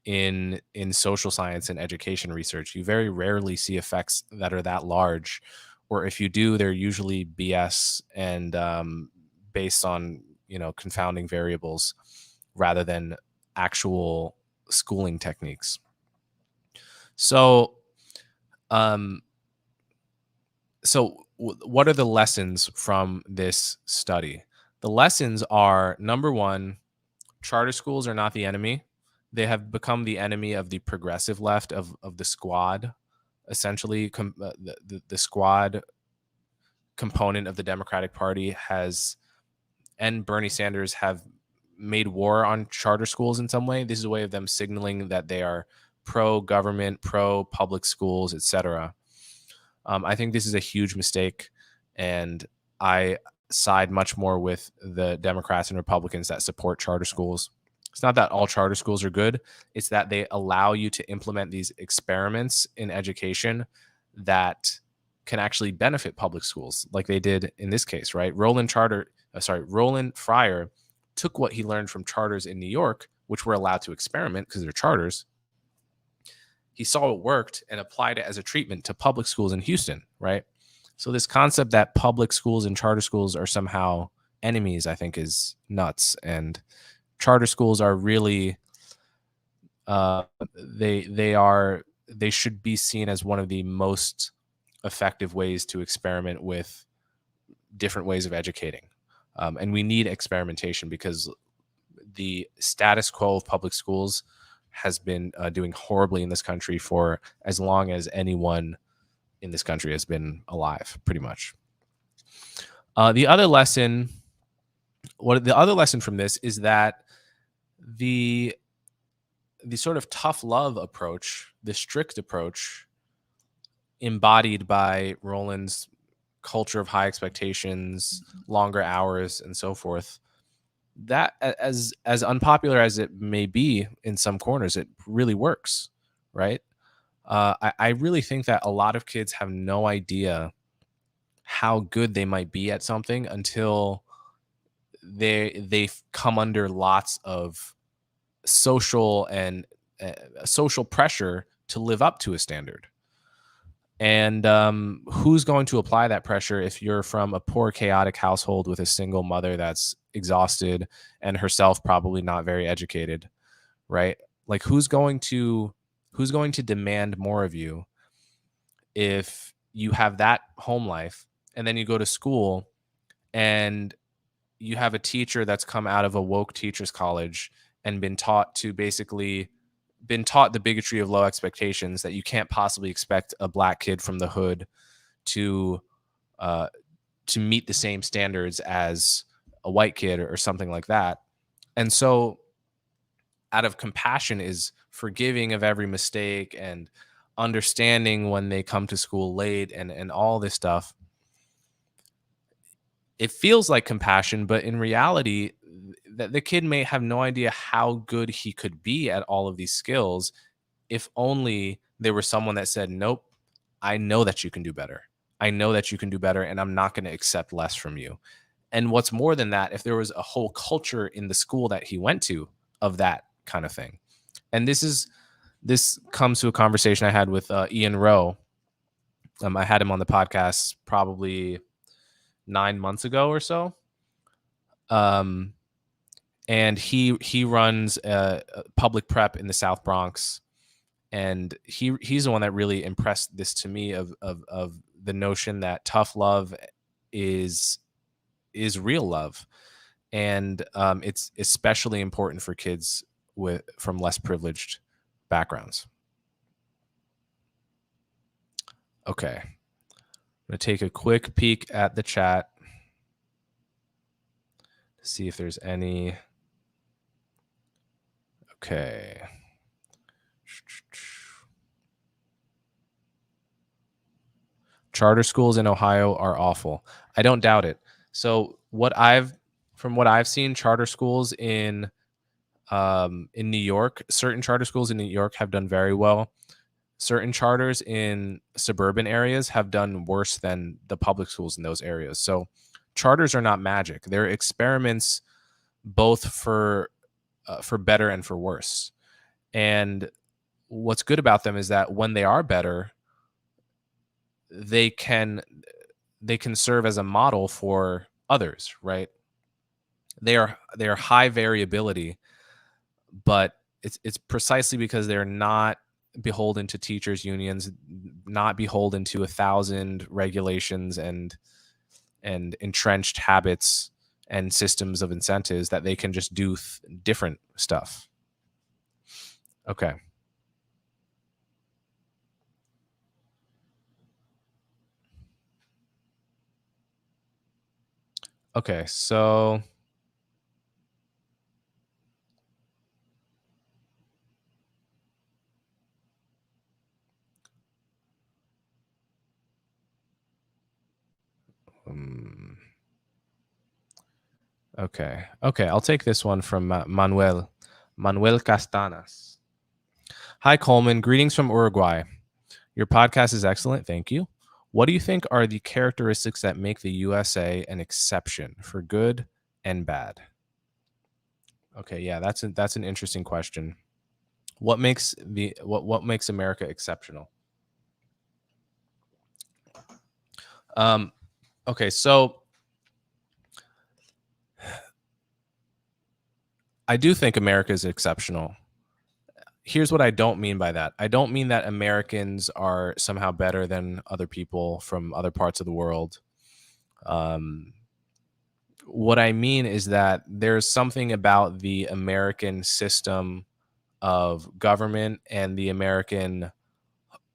in social science and education research. You very rarely see effects that are that large or if you do, they're usually BS and based on confounding variables rather than actual schooling techniques. So, um, what are the lessons from this study? The lessons are, number one, charter schools are not the enemy. They have become the enemy of the progressive left of the squad. Essentially, the squad component of the Democratic Party and Bernie Sanders have made war on charter schools in some way. This is a way of them signaling that they are pro government, pro public schools, etc. I think this is a huge mistake, and I side much more with the Democrats and Republicans that support charter schools. It's not that all charter schools are good, it's that they allow you to implement these experiments in education that can actually benefit public schools, like they did in this case, right? Roland Fryer took what he learned from charters in New York, which were allowed to experiment because they're charters. He saw it worked and applied it as a treatment to public schools in Houston, right? So this concept that public schools and charter schools are somehow enemies, I think, is nuts. And charter schools are really they should be seen as one of the most effective ways to experiment with different ways of educating. And we need experimentation because the status quo of public schools has been doing horribly in this country for as long as anyone in this country has been alive, pretty much. The other lesson from this is that the sort of tough love approach, the strict approach embodied by Roland's culture of high expectations, longer hours, and so forth, that as unpopular as it may be in some corners, it really works, right? I really think that a lot of kids have no idea how good they might be at something until they come under lots of social and social pressure to live up to a standard. And who's going to apply that pressure if you're from a poor, chaotic household with a single mother that's exhausted and herself probably not very educated, right? Like who's going to demand more of you if you have that home life and then you go to school and you have a teacher that's come out of a woke teachers college and been taught the bigotry of low expectations, that you can't possibly expect a black kid from the hood to meet the same standards as a white kid or something like that. And so out of compassion is forgiving of every mistake and understanding when they come to school late and all this stuff. It feels like compassion, but in reality, the kid may have no idea how good he could be at all of these skills if only there was someone that said, nope, I know that you can do better. I know that you can do better, and I'm not going to accept less from you. And what's more than that, if there was a whole culture in the school that he went to of that kind of thing. And this comes to a conversation I had with Ian Rowe. I had him on the podcast probably 9 months ago or so. And he runs a public prep in the South Bronx. And he's the one that really impressed this to me of the notion that tough love is real love. And it's especially important for kids from less privileged backgrounds. Okay. I'm going to take a quick peek at the chat to see if there's any. Okay. Charter schools in Ohio are awful. I don't doubt it. So from what I've seen, charter schools in New York, certain charter schools in New York have done very well. Certain charters in suburban areas have done worse than the public schools in those areas. So charters are not magic. They're experiments both for better and for worse. And what's good about them is that when they are better, they can they can serve as a model for others, right? They are high variability, but it's precisely because they're not beholden to teachers unions, not beholden to 1,000 regulations and entrenched habits and systems of incentives, that they can just do different stuff. Okay. Okay. So, um, okay. Okay. I'll take this one from Manuel Castanas. Hi, Coleman. Greetings from Uruguay. Your podcast is excellent. Thank you. What do you think are the characteristics that make the USA an exception for good and bad? Okay, yeah, that's an interesting question. What makes America exceptional? Um, okay, so I do think America is exceptional. Here's what I don't mean by that. I don't mean that Americans are somehow better than other people from other parts of the world. Um, what I mean is that there's something about the American system of government and the American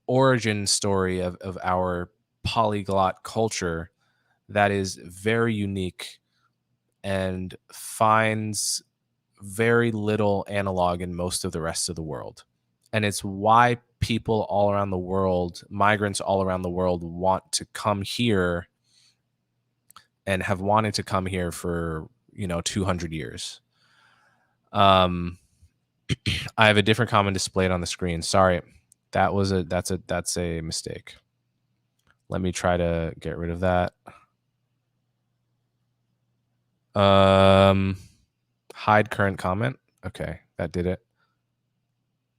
origin story of our polyglot culture that is very unique and finds very little analog in most of the rest of the world. And it's why people all around the world, migrants all around the world, want to come here and have wanted to come here for 200 years. um I have a different comment displayed on the screen. Sorry. That's a mistake. Let me try to get rid of that. Um Hide current comment. Okay, that did it.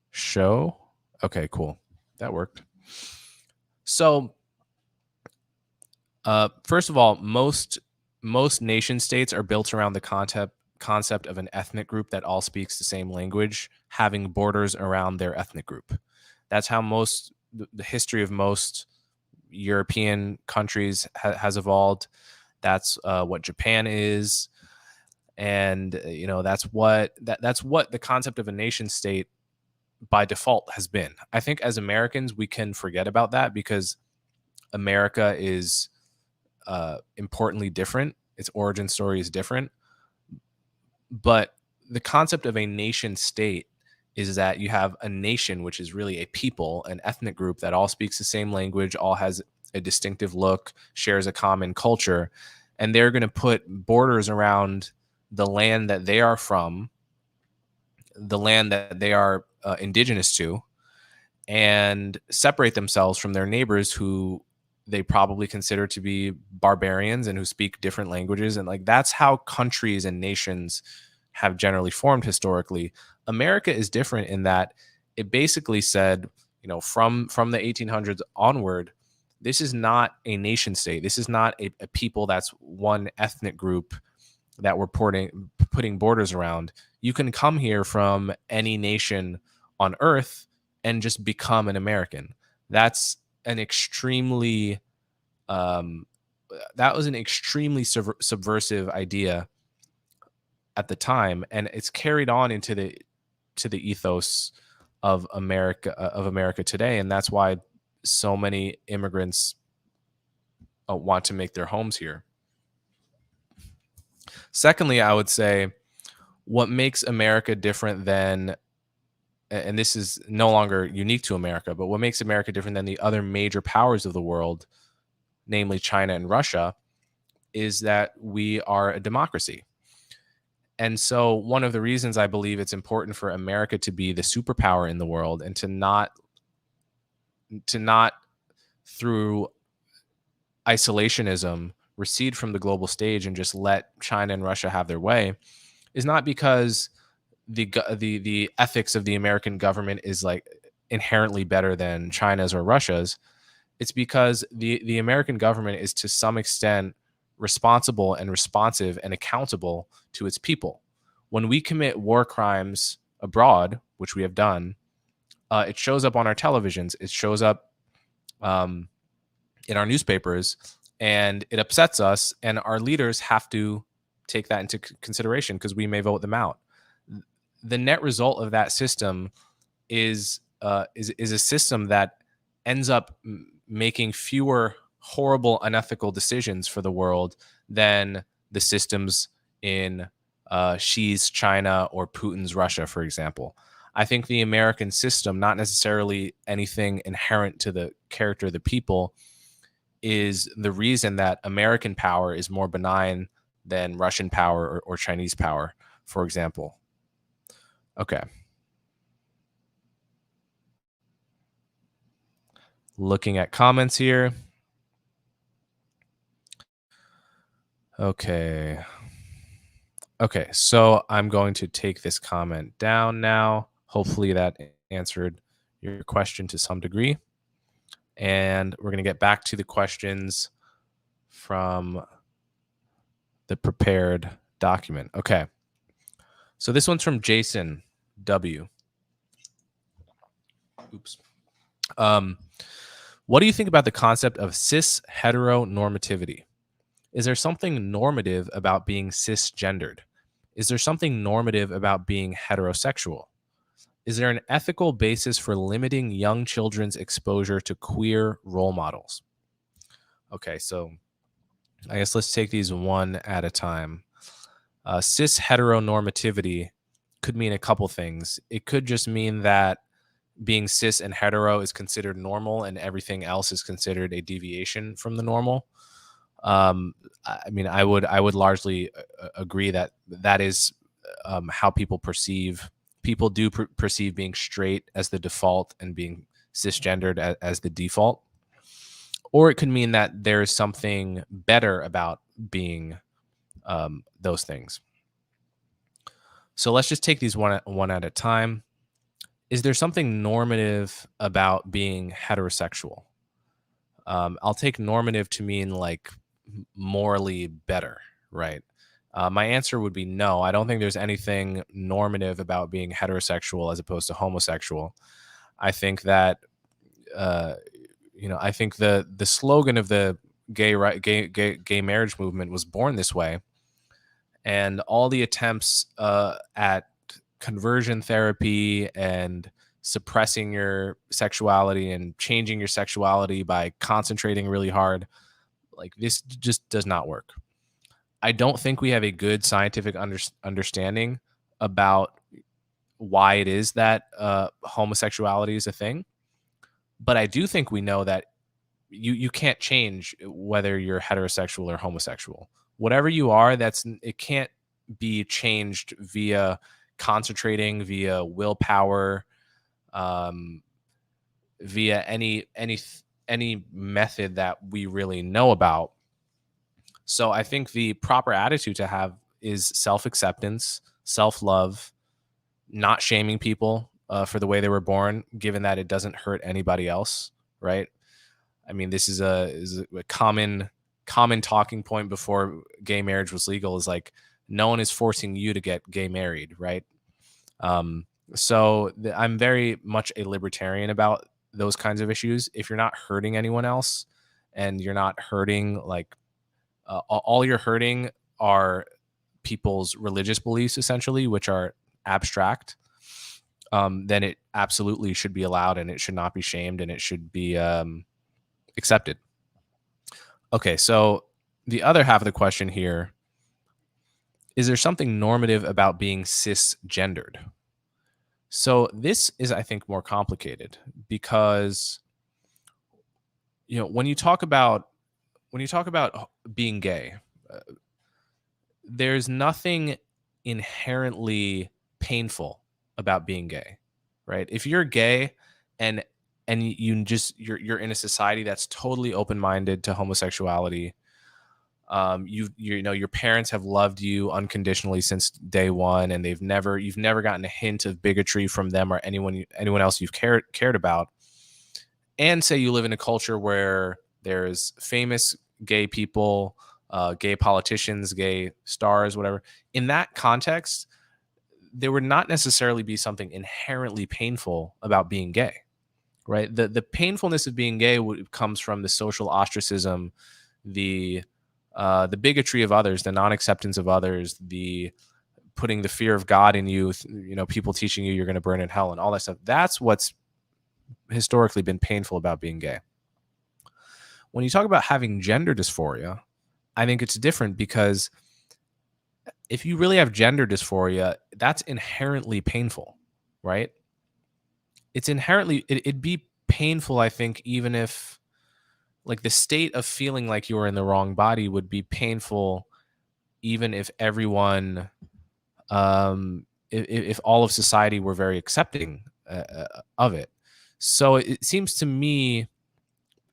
Show. Okay, cool. That worked. So, first of all, most nation states are built around the concept of an ethnic group that all speaks the same language, having borders around their ethnic group. That's how the history of most European countries has evolved. That's what Japan is, and that's what the concept of a nation state by default has been. I think as Americans we can forget about that because America is importantly different. Its origin story is different. But the concept of a nation state is that you have a nation, which is really a people, an ethnic group that all speaks the same language, all has a distinctive look, shares a common culture, and they're going to put borders around the land that they are from, the land that they are indigenous to, and separate themselves from their neighbors who they probably consider to be barbarians and who speak different languages. And like that's how countries and nations have generally formed historically. America is different in that it basically said, from the 1800s onward, this is not a nation state. This is not a people that's one ethnic group that we're putting borders around. You can come here from any nation on earth and just become an American. That's an extremely um, that was an extremely subversive idea at the time, and it's carried on into the ethos of America today, and that's why so many immigrants want to make their homes here. Secondly, I would say what makes America different than, and this is no longer unique to America, but what makes America different than the other major powers of the world, namely China and Russia, is that we are a democracy. And so one of the reasons I believe it's important for America to be the superpower in the world and to not through isolationism recede from the global stage and just let China and Russia have their way is not because the ethics of the American government is like inherently better than China's or Russia's. It's because the American government is to some extent responsible and responsive and accountable to its people. When we commit war crimes abroad, which we have done, it shows up on our televisions. It shows up um, in our newspapers, and it upsets us. And our leaders have to take that into consideration because we may vote them out. The net result of that system is a system that ends up making fewer horrible, unethical decisions for the world than the systems in Xi's China or Putin's Russia, for example. I think the American system, not necessarily anything inherent to the character of the people, is the reason that American power is more benign than Russian power or Chinese power, for example. Okay. Looking at comments here. Okay. Okay, so I'm going to take this comment down now. Hopefully that answered your question to some degree. And we're going to get back to the questions from the prepared document. Okay. So this one's from Jason W. Oops. What do you think about the concept of cis heteronormativity? Is there something normative about being cisgendered? Is there something normative about being heterosexual? Is there an ethical basis for limiting young children's exposure to queer role models? Okay, so I guess let's take these one at a time. Cis heteronormativity could mean a couple things. It could just mean that being cis and hetero is considered normal and everything else is considered a deviation from the normal. I mean, I would largely agree that that is how people perceive. People do perceive being straight as the default and being cisgendered as the default. Or it could mean that there is something better about being those things. So let's just take these one at a time. Is there something normative about being heterosexual? I'll take normative to mean like morally better, right? My answer would be no. I don't think there's anything normative about being heterosexual as opposed to homosexual. I think that I think the slogan of the gay marriage movement was born this way, and all the attempts at conversion therapy and suppressing your sexuality and changing your sexuality by concentrating really hard, like this just does not work. I don't think we have a good scientific understanding about why it is that homosexuality is a thing, but I do think we know that you can't change whether you're heterosexual or homosexual. Whatever you are, it can't be changed via concentrating, via willpower, via any method that we really know about. So I think the proper attitude to have is self-acceptance, self-love, not shaming people for the way they were born, given that it doesn't hurt anybody else, right? I mean, this is a common talking point before gay marriage was legal, is like, no one is forcing you to get gay married, right? I'm very much a libertarian about those kinds of issues. If you're not hurting anyone else and you're not hurting, like, all you're hurting are people's religious beliefs, essentially, which are abstract, then it absolutely should be allowed and it should not be shamed and it should be accepted. Okay, so the other half of the question here, is there something normative about being cisgendered? So this is, I think, more complicated because, when you talk about being gay, uh, there's nothing inherently painful about being gay, right? If you're gay and you're in a society that's totally open-minded to homosexuality, your parents have loved you unconditionally since day one, and you've never gotten a hint of bigotry from them or anyone else you've cared about, and say you live in a culture where there's famous gay people, gay politicians, gay stars, whatever. In that context, there would not necessarily be something inherently painful about being gay, right? The painfulness of being gay comes from the social ostracism, the the bigotry of others, the non-acceptance of others, the putting the fear of God in you, people teaching you you're going to burn in hell and all that stuff. That's what's historically been painful about being gay. When you talk about having gender dysphoria, I think it's different, because if you really have gender dysphoria, that's inherently painful, right? It's inherently, it'd be painful, I think, even if, like, the state of feeling like you were in the wrong body would be painful, even if everyone, if all of society were very accepting of it. So it seems to me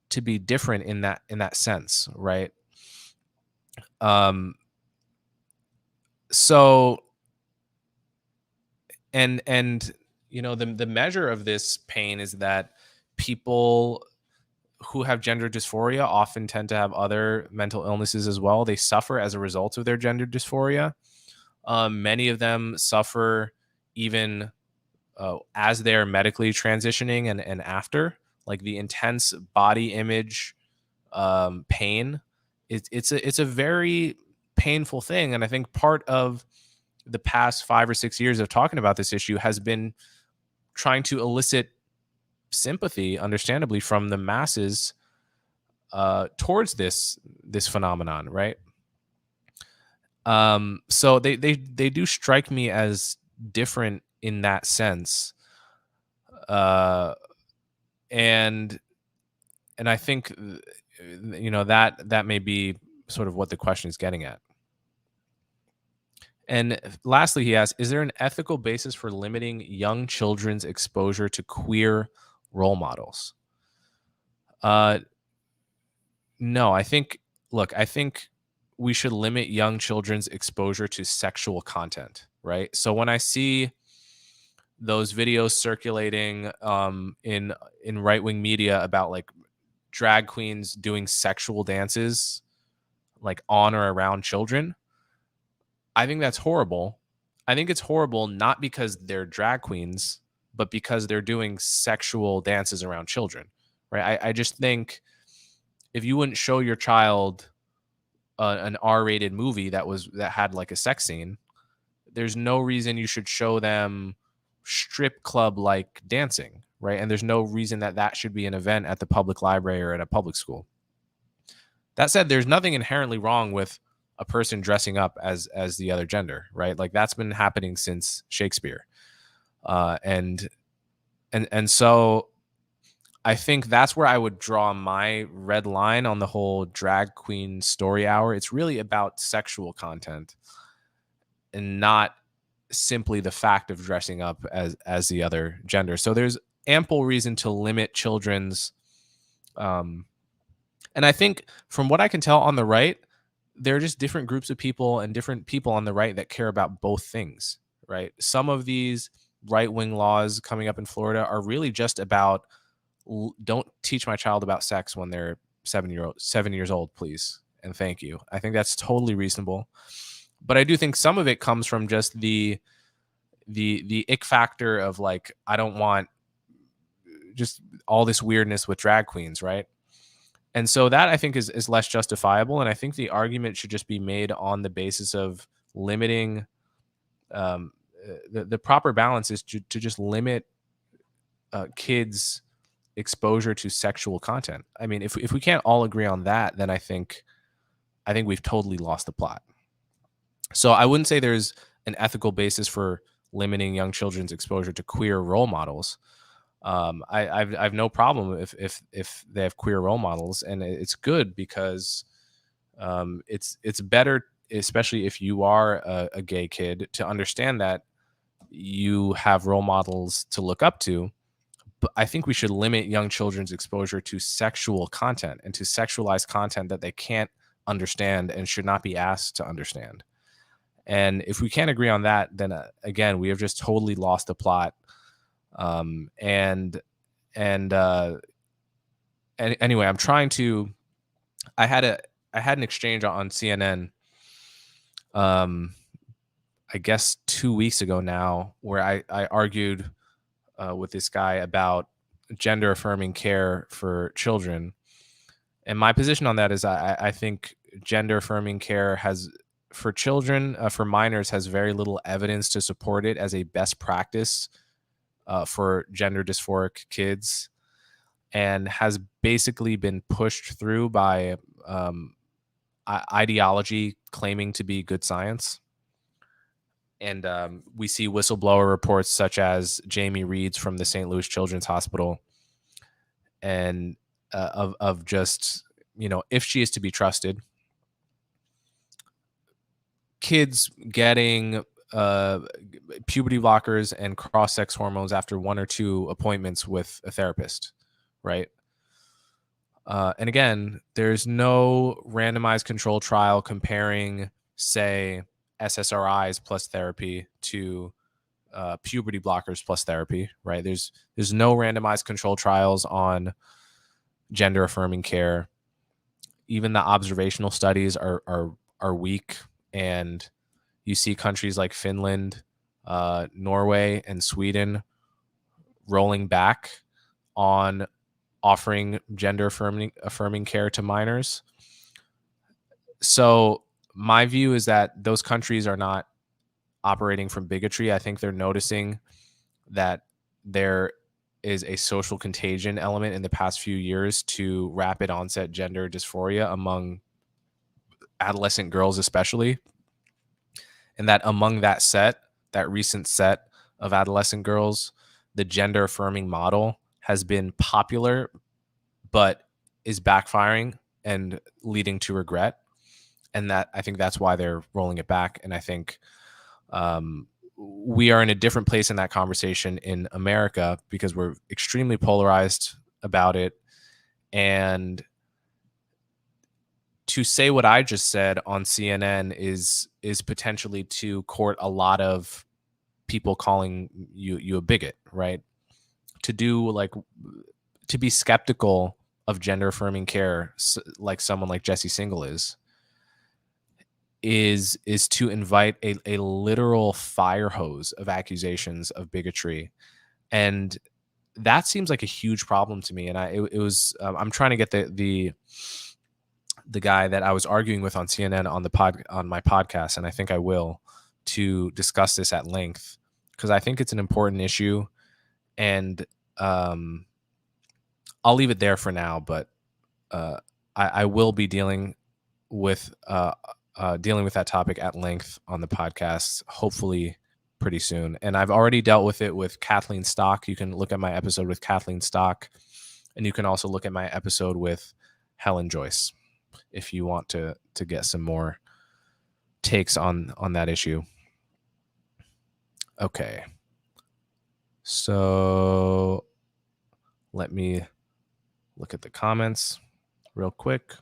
to be different in that sense, right? Um, so and the measure of this pain is that people who have gender dysphoria often tend to have other mental illnesses as well. They suffer as a result of their gender dysphoria. Many of them suffer even as they're medically transitioning and after, like the intense body image pain. It's a very painful thing, and I think part of the past 5 or 6 years of talking about this issue has been trying to elicit sympathy, understandably, from the masses towards this phenomenon, right? So they do strike me as different in that sense, uh, and I think that may be sort of what the question is getting at. And lastly, he asks, is there an ethical basis for limiting young children's exposure to queer role models? Uh, no, I think we should limit young children's exposure to sexual content, right? So when I see those videos circulating in right-wing media about, like, drag queens doing sexual dances, like, on or around children, I think that's horrible. I think it's horrible not because they're drag queens, but because they're doing sexual dances around children, right? I just think if you wouldn't show your child an R-rated movie that had, like, a sex scene, there's no reason you should show them strip club like dancing, right? And there's no reason that should be an event at the public library or at a public school. That said, there's nothing inherently wrong with a person dressing up as the other gender, right? Like, that's been happening since Shakespeare, and so I think that's where I would draw my red line on the whole drag queen story hour. It's really about sexual content and not simply the fact of dressing up as the other gender. So there's ample reason to limit children's and I think from what I can tell on the right, there are just different groups of people and different people on the right that care about both things, right? Some of these right-wing laws coming up in Florida are really just about don't teach my child about sex when they're 7 years old, please. And thank you. I think that's totally reasonable. But I do think some of it comes from just the ick factor of, like, I don't want just all this weirdness with drag queens, right? And so that, I think, is less justifiable. And I think the argument should just be made on the basis of limiting the proper balance is to just limit kids' exposure to sexual content. I mean, if we can't all agree on that, then I think we've totally lost the plot. So I wouldn't say there's an ethical basis for limiting young children's exposure to queer role models. I've no problem if they have queer role models, and it's good because it's better, especially if you are a gay kid, to understand that you have role models to look up to. But I think we should limit young children's exposure to sexual content and to sexualized content that they can't understand and should not be asked to understand. And if we can't agree on that, then again, we have just totally lost the plot. And anyway, I'm trying to. I had an exchange on CNN. Um, I guess 2 weeks ago now, where I argued with this guy about gender affirming care for children. And my position on that is I think gender affirming care has for children, for minors, has very little evidence to support it as a best practice for gender dysphoric kids, and has basically been pushed through by ideology claiming to be good science. And we see whistleblower reports such as Jamie Reed's from the St. Louis Children's Hospital, and of just, if she is to be trusted, kids getting uh, puberty blockers and cross-sex hormones after one or two appointments with a therapist, right? And again, there's no randomized control trial comparing, say, SSRIs plus therapy to puberty blockers plus therapy, right? There's no randomized control trials on gender affirming care. Even the observational studies are weak, and you see countries like Finland, Norway, and Sweden rolling back on offering gender affirming care to minors. So my view is that those countries are not operating from bigotry. I think they're noticing that there is a social contagion element in the past few years to rapid onset gender dysphoria among adolescent girls, especially. And that among that recent set of adolescent girls, the gender affirming model has been popular, but is backfiring and leading to regret. And that, I think that's why they're rolling it back. And I think we are in a different place in that conversation in America because we're extremely polarized about it. And to say what I just said on CNN is potentially to court a lot of people calling you a bigot, right? To be skeptical of gender affirming care, like someone like Jesse Singal is to invite a literal fire hose of accusations of bigotry. And that seems like a huge problem to me. And it was I'm trying to get the guy that I was arguing with on CNN on my podcast, and I think I will, to discuss this at length, because I think it's an important issue. And I'll leave it there for now, but I will be dealing with that topic at length on the podcast, hopefully pretty soon. And I've already dealt with it with Kathleen Stock. You can look at my episode with Kathleen Stock, and you can also look at my episode with Helen Joyce if you want to get some more takes on that issue. Okay. So let me look at the comments real quick.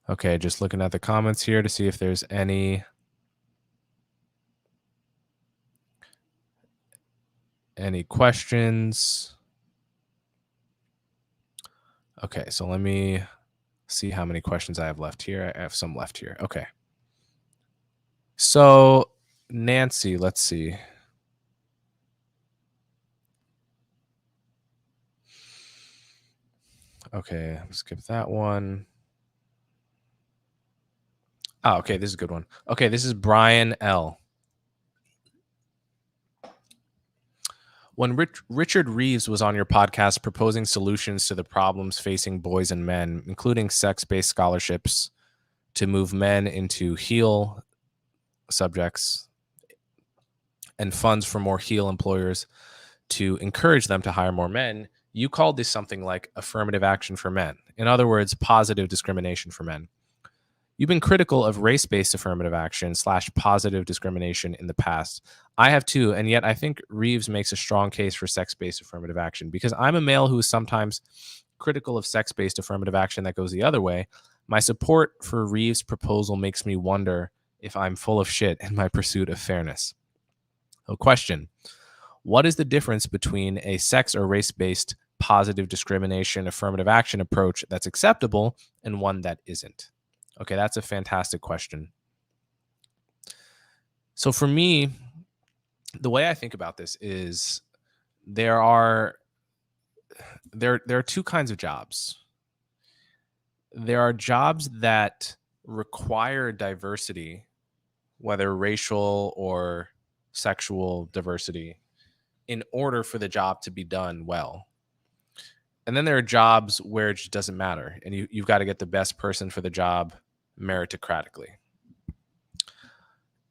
Okay, just looking at the comments here to see if there's any questions. Okay, so let me see how many questions I have left here. I have some left here. Okay. So Nancy, let's see. Okay, skip that one. Oh, okay, this is a good one. Okay, this is Brian L. When Richard Reeves was on your podcast proposing solutions to the problems facing boys and men, including sex-based scholarships to move men into HEAL subjects and funds for more HEAL employers to encourage them to hire more men, you called this something like affirmative action for men. In other words, positive discrimination for men. You've been critical of race-based affirmative action / positive discrimination in the past. I have too, and yet I think Reeves makes a strong case for sex-based affirmative action because I'm a male who is sometimes critical of sex-based affirmative action that goes the other way. My support for Reeves' proposal makes me wonder if I'm full of shit in my pursuit of fairness? So, question: what is the difference between a sex or race based positive discrimination affirmative action approach that's acceptable and one that isn't? Okay, that's a fantastic question. So, for me, the way I think about this is there are there are two kinds of jobs. There are jobs that require diversity, whether racial or sexual diversity, in order for the job to be done well. And then there are jobs where it just doesn't matter, and you've got to get the best person for the job meritocratically.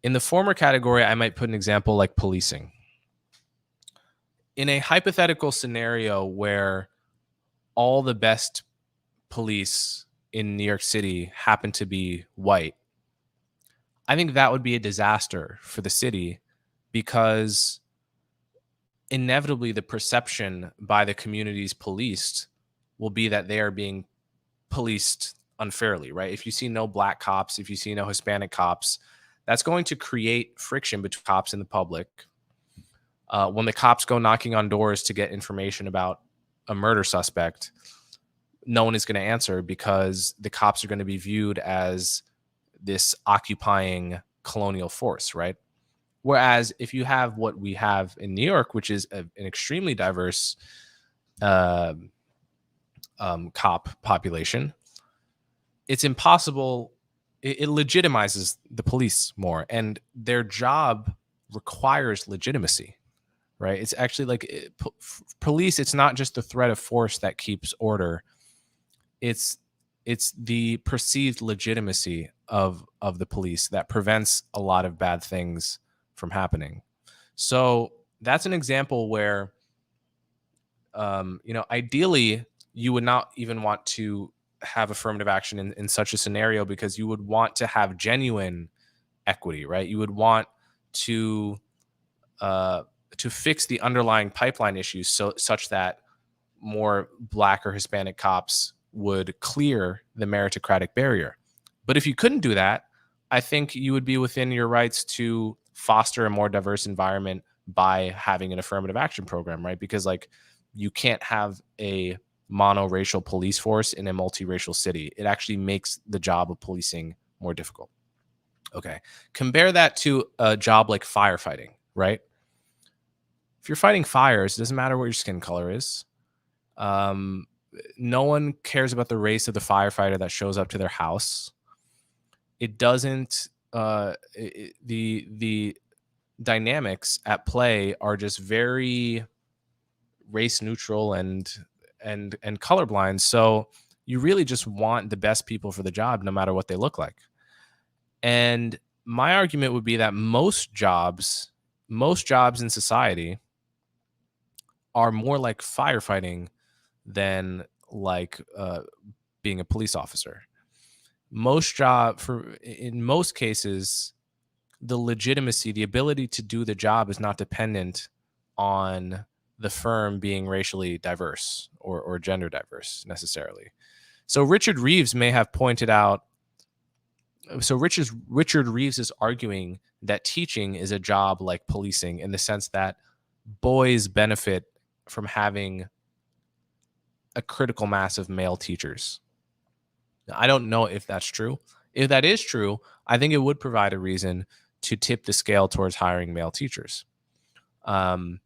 In the former category, I might put an example like policing. In a hypothetical scenario where all the best police in New York City happen to be white, I think that would be a disaster for the city, because inevitably the perception by the communities policed will be that they are being policed unfairly, right? If you see no black cops, if you see no Hispanic cops, that's going to create friction between cops and the public. When the cops go knocking on doors to get information about a murder suspect, no one is going to answer because the cops are going to be viewed as this occupying colonial force, right? Whereas if you have what we have in New York, which is an extremely diverse uh, cop population, it's impossible. It legitimizes the police more, and their job requires legitimacy, right? It's actually like police. It's not just the threat of force that keeps order. It's the perceived legitimacy of the police that prevents a lot of bad things from happening. So that's an example where, ideally, you would not even want to have affirmative action in such a scenario, because you would want to have genuine equity, right? You would want to uh, to fix the underlying pipeline issues, such that more black or Hispanic cops would clear the meritocratic barrier. But if you couldn't do that, I think you would be within your rights to foster a more diverse environment by having an affirmative action program, right? Because like you can't have a monoracial police force in a multiracial city. It actually makes the job of policing more difficult. Okay. Compare that to a job like firefighting, right? If you're fighting fires, it doesn't matter what your skin color is. Um, no one cares about the race of the firefighter that shows up to their house. It doesn't. The dynamics at play are just very race neutral and colorblind. So you really just want the best people for the job, no matter what they look like. And my argument would be that most jobs in society are more like firefighting than like being a police officer. In most cases, the legitimacy, the ability to do the job is not dependent on the firm being racially diverse or gender diverse necessarily. So Richard Reeves may have pointed out. So Richard Reeves is arguing that teaching is a job like policing, in the sense that boys benefit from having a critical mass of male teachers. Now, I don't know if that's true. If that is true, I think it would provide a reason to tip the scale towards hiring male teachers. Um,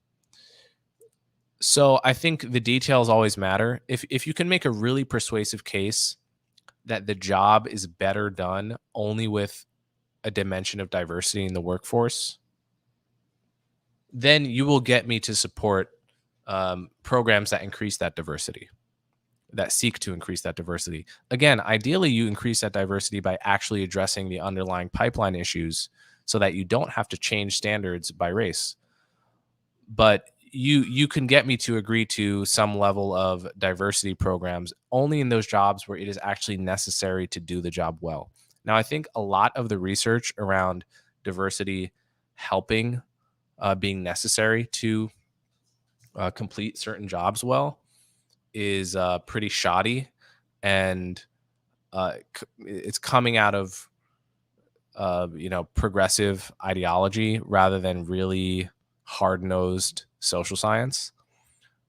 so I think the details always matter. If you can make a really persuasive case that the job is better done only with a dimension of diversity in the workforce, then you will get me to support programs that increase that diversity, that seek to increase that diversity. Again, ideally, you increase that diversity by actually addressing the underlying pipeline issues so that you don't have to change standards by race. But you can get me to agree to some level of diversity programs only in those jobs where it is actually necessary to do the job well. Now, I think a lot of the research around diversity helping being necessary to complete certain jobs well is pretty shoddy, and it's coming out of progressive ideology rather than really hard-nosed social science.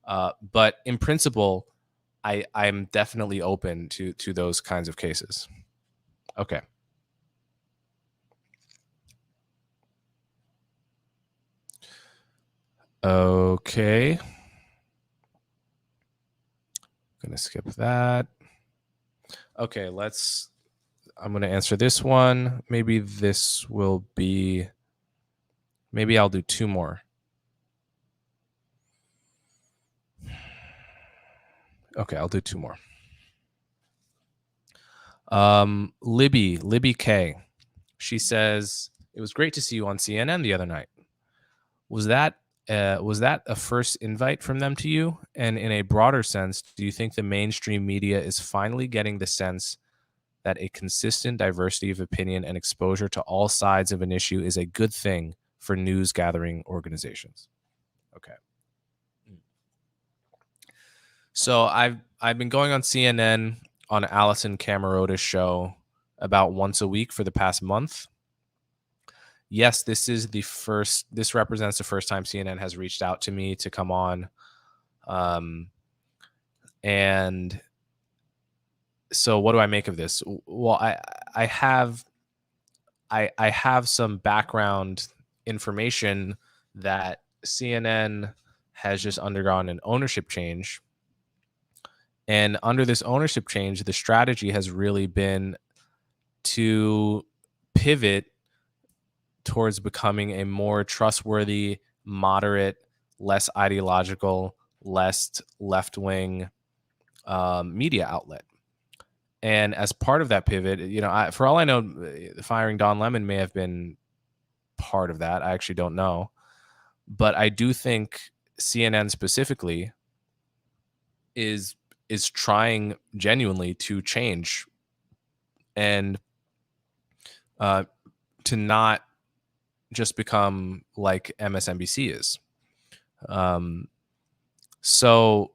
But in principle, I'm definitely open to those kinds of cases. Okay. Okay. Gonna skip that. Okay, I'm gonna answer this one. Maybe I'll do two more. Okay, I'll do two more. Libby K. She says, "It was great to see you on CNN the other night. Was that a first invite from them to you? And in a broader sense, do you think the mainstream media is finally getting the sense that a consistent diversity of opinion and exposure to all sides of an issue is a good thing for news gathering organizations?" Okay. So I've been going on CNN on Alison Camarota's show about once a week for the past month. Yes, this represents the first time CNN has reached out to me to come on. And so what do I make of this? Well, I have I have some background information that CNN has just undergone an ownership change. And under this ownership change, the strategy has really been to pivot towards becoming a more trustworthy, moderate, less ideological, less left-wing media outlet. And as part of that pivot, for all I know, firing Don Lemon may have been part of that. I actually don't know. But I do think CNN specifically is trying genuinely to change and to not just become like MSNBC is. So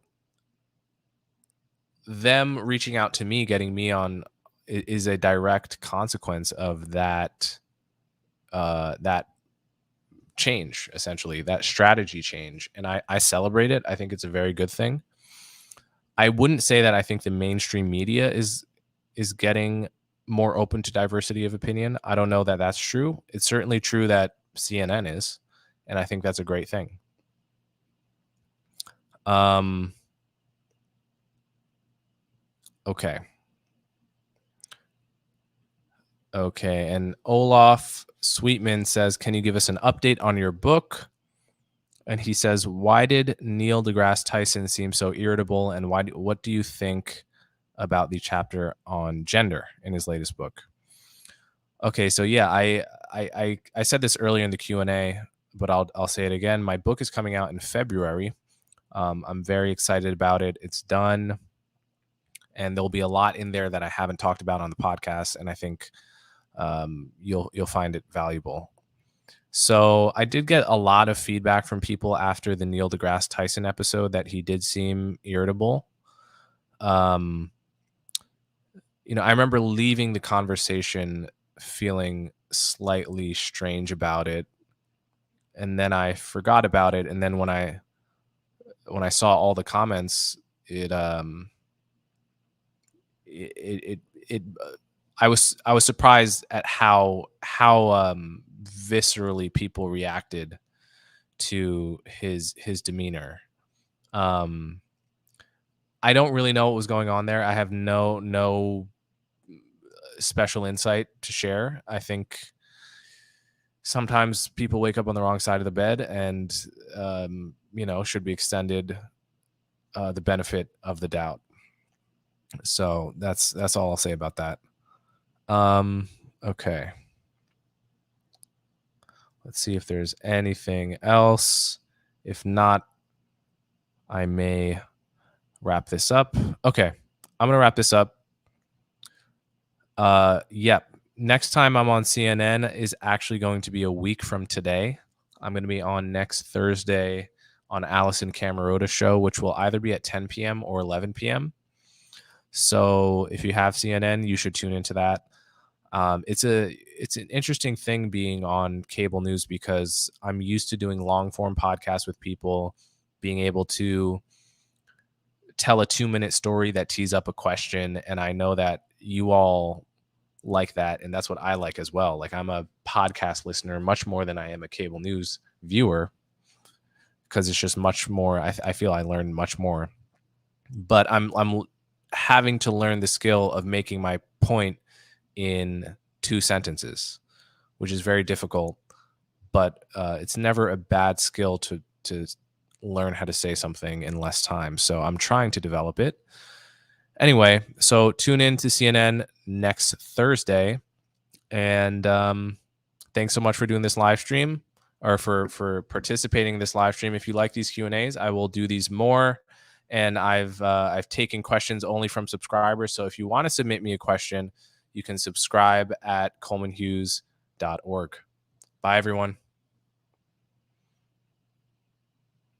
them reaching out to me, getting me on, is a direct consequence of that change, essentially, that strategy change. And I celebrate it. I think it's a very good thing. I wouldn't say that I think the mainstream media is getting more open to diversity of opinion. I don't know that that's true. It's certainly true that CNN is, and I think that's a great thing. Okay. Okay, and Olaf Sweetman says, "Can you give us an update on your book?" And he says, "Why did Neil deGrasse Tyson seem so irritable, and what do you think about the chapter on gender in his latest book?" Okay, so yeah, I said this earlier in the Q&A, but I'll say it again. My book is coming out in February. I'm very excited about it. It's done, and there'll be a lot in there that I haven't talked about on the podcast, and I think you'll find it valuable. So I did get a lot of feedback from people after the Neil deGrasse Tyson episode that he did seem irritable. I remember leaving the conversation feeling slightly strange about it, and then I forgot about it. And then when I saw all the comments, I was surprised at how viscerally people reacted to his demeanor. I don't really know what was going on there. I have no special insight to share. I think sometimes people wake up on the wrong side of the bed, and should be extended the benefit of the doubt. So that's all I'll say about that. Okay. Let's see if there's anything else. If not, I may wrap this up. Okay. I'm going to wrap this up. Yep. Next time I'm on CNN is actually going to be a week from today. I'm going to be on next Thursday on Alison Camarota's show, which will either be at 10 p.m. or 11 p.m. So if you have CNN, you should tune into that. It's it's an interesting thing being on cable news because I'm used to doing long form podcasts with people, being able to tell a 2-minute story that tees up a question. And I know that you all like that. And that's what I like as well. Like, I'm a podcast listener much more than I am a cable news viewer because it's just much more. I feel I learn much more. But I'm having to learn the skill of making my point in 2 sentences, which is very difficult. But it's never a bad skill to learn how to say something in less time. So I'm trying to develop it. Anyway, so tune in to CNN next Thursday, and thanks so much for doing this live stream, or for participating in this live stream. If you like these Q&As, I will do these more. And I've taken questions only from subscribers. So if you want to submit me a question, you can subscribe at colemanhughes.org. Bye, everyone.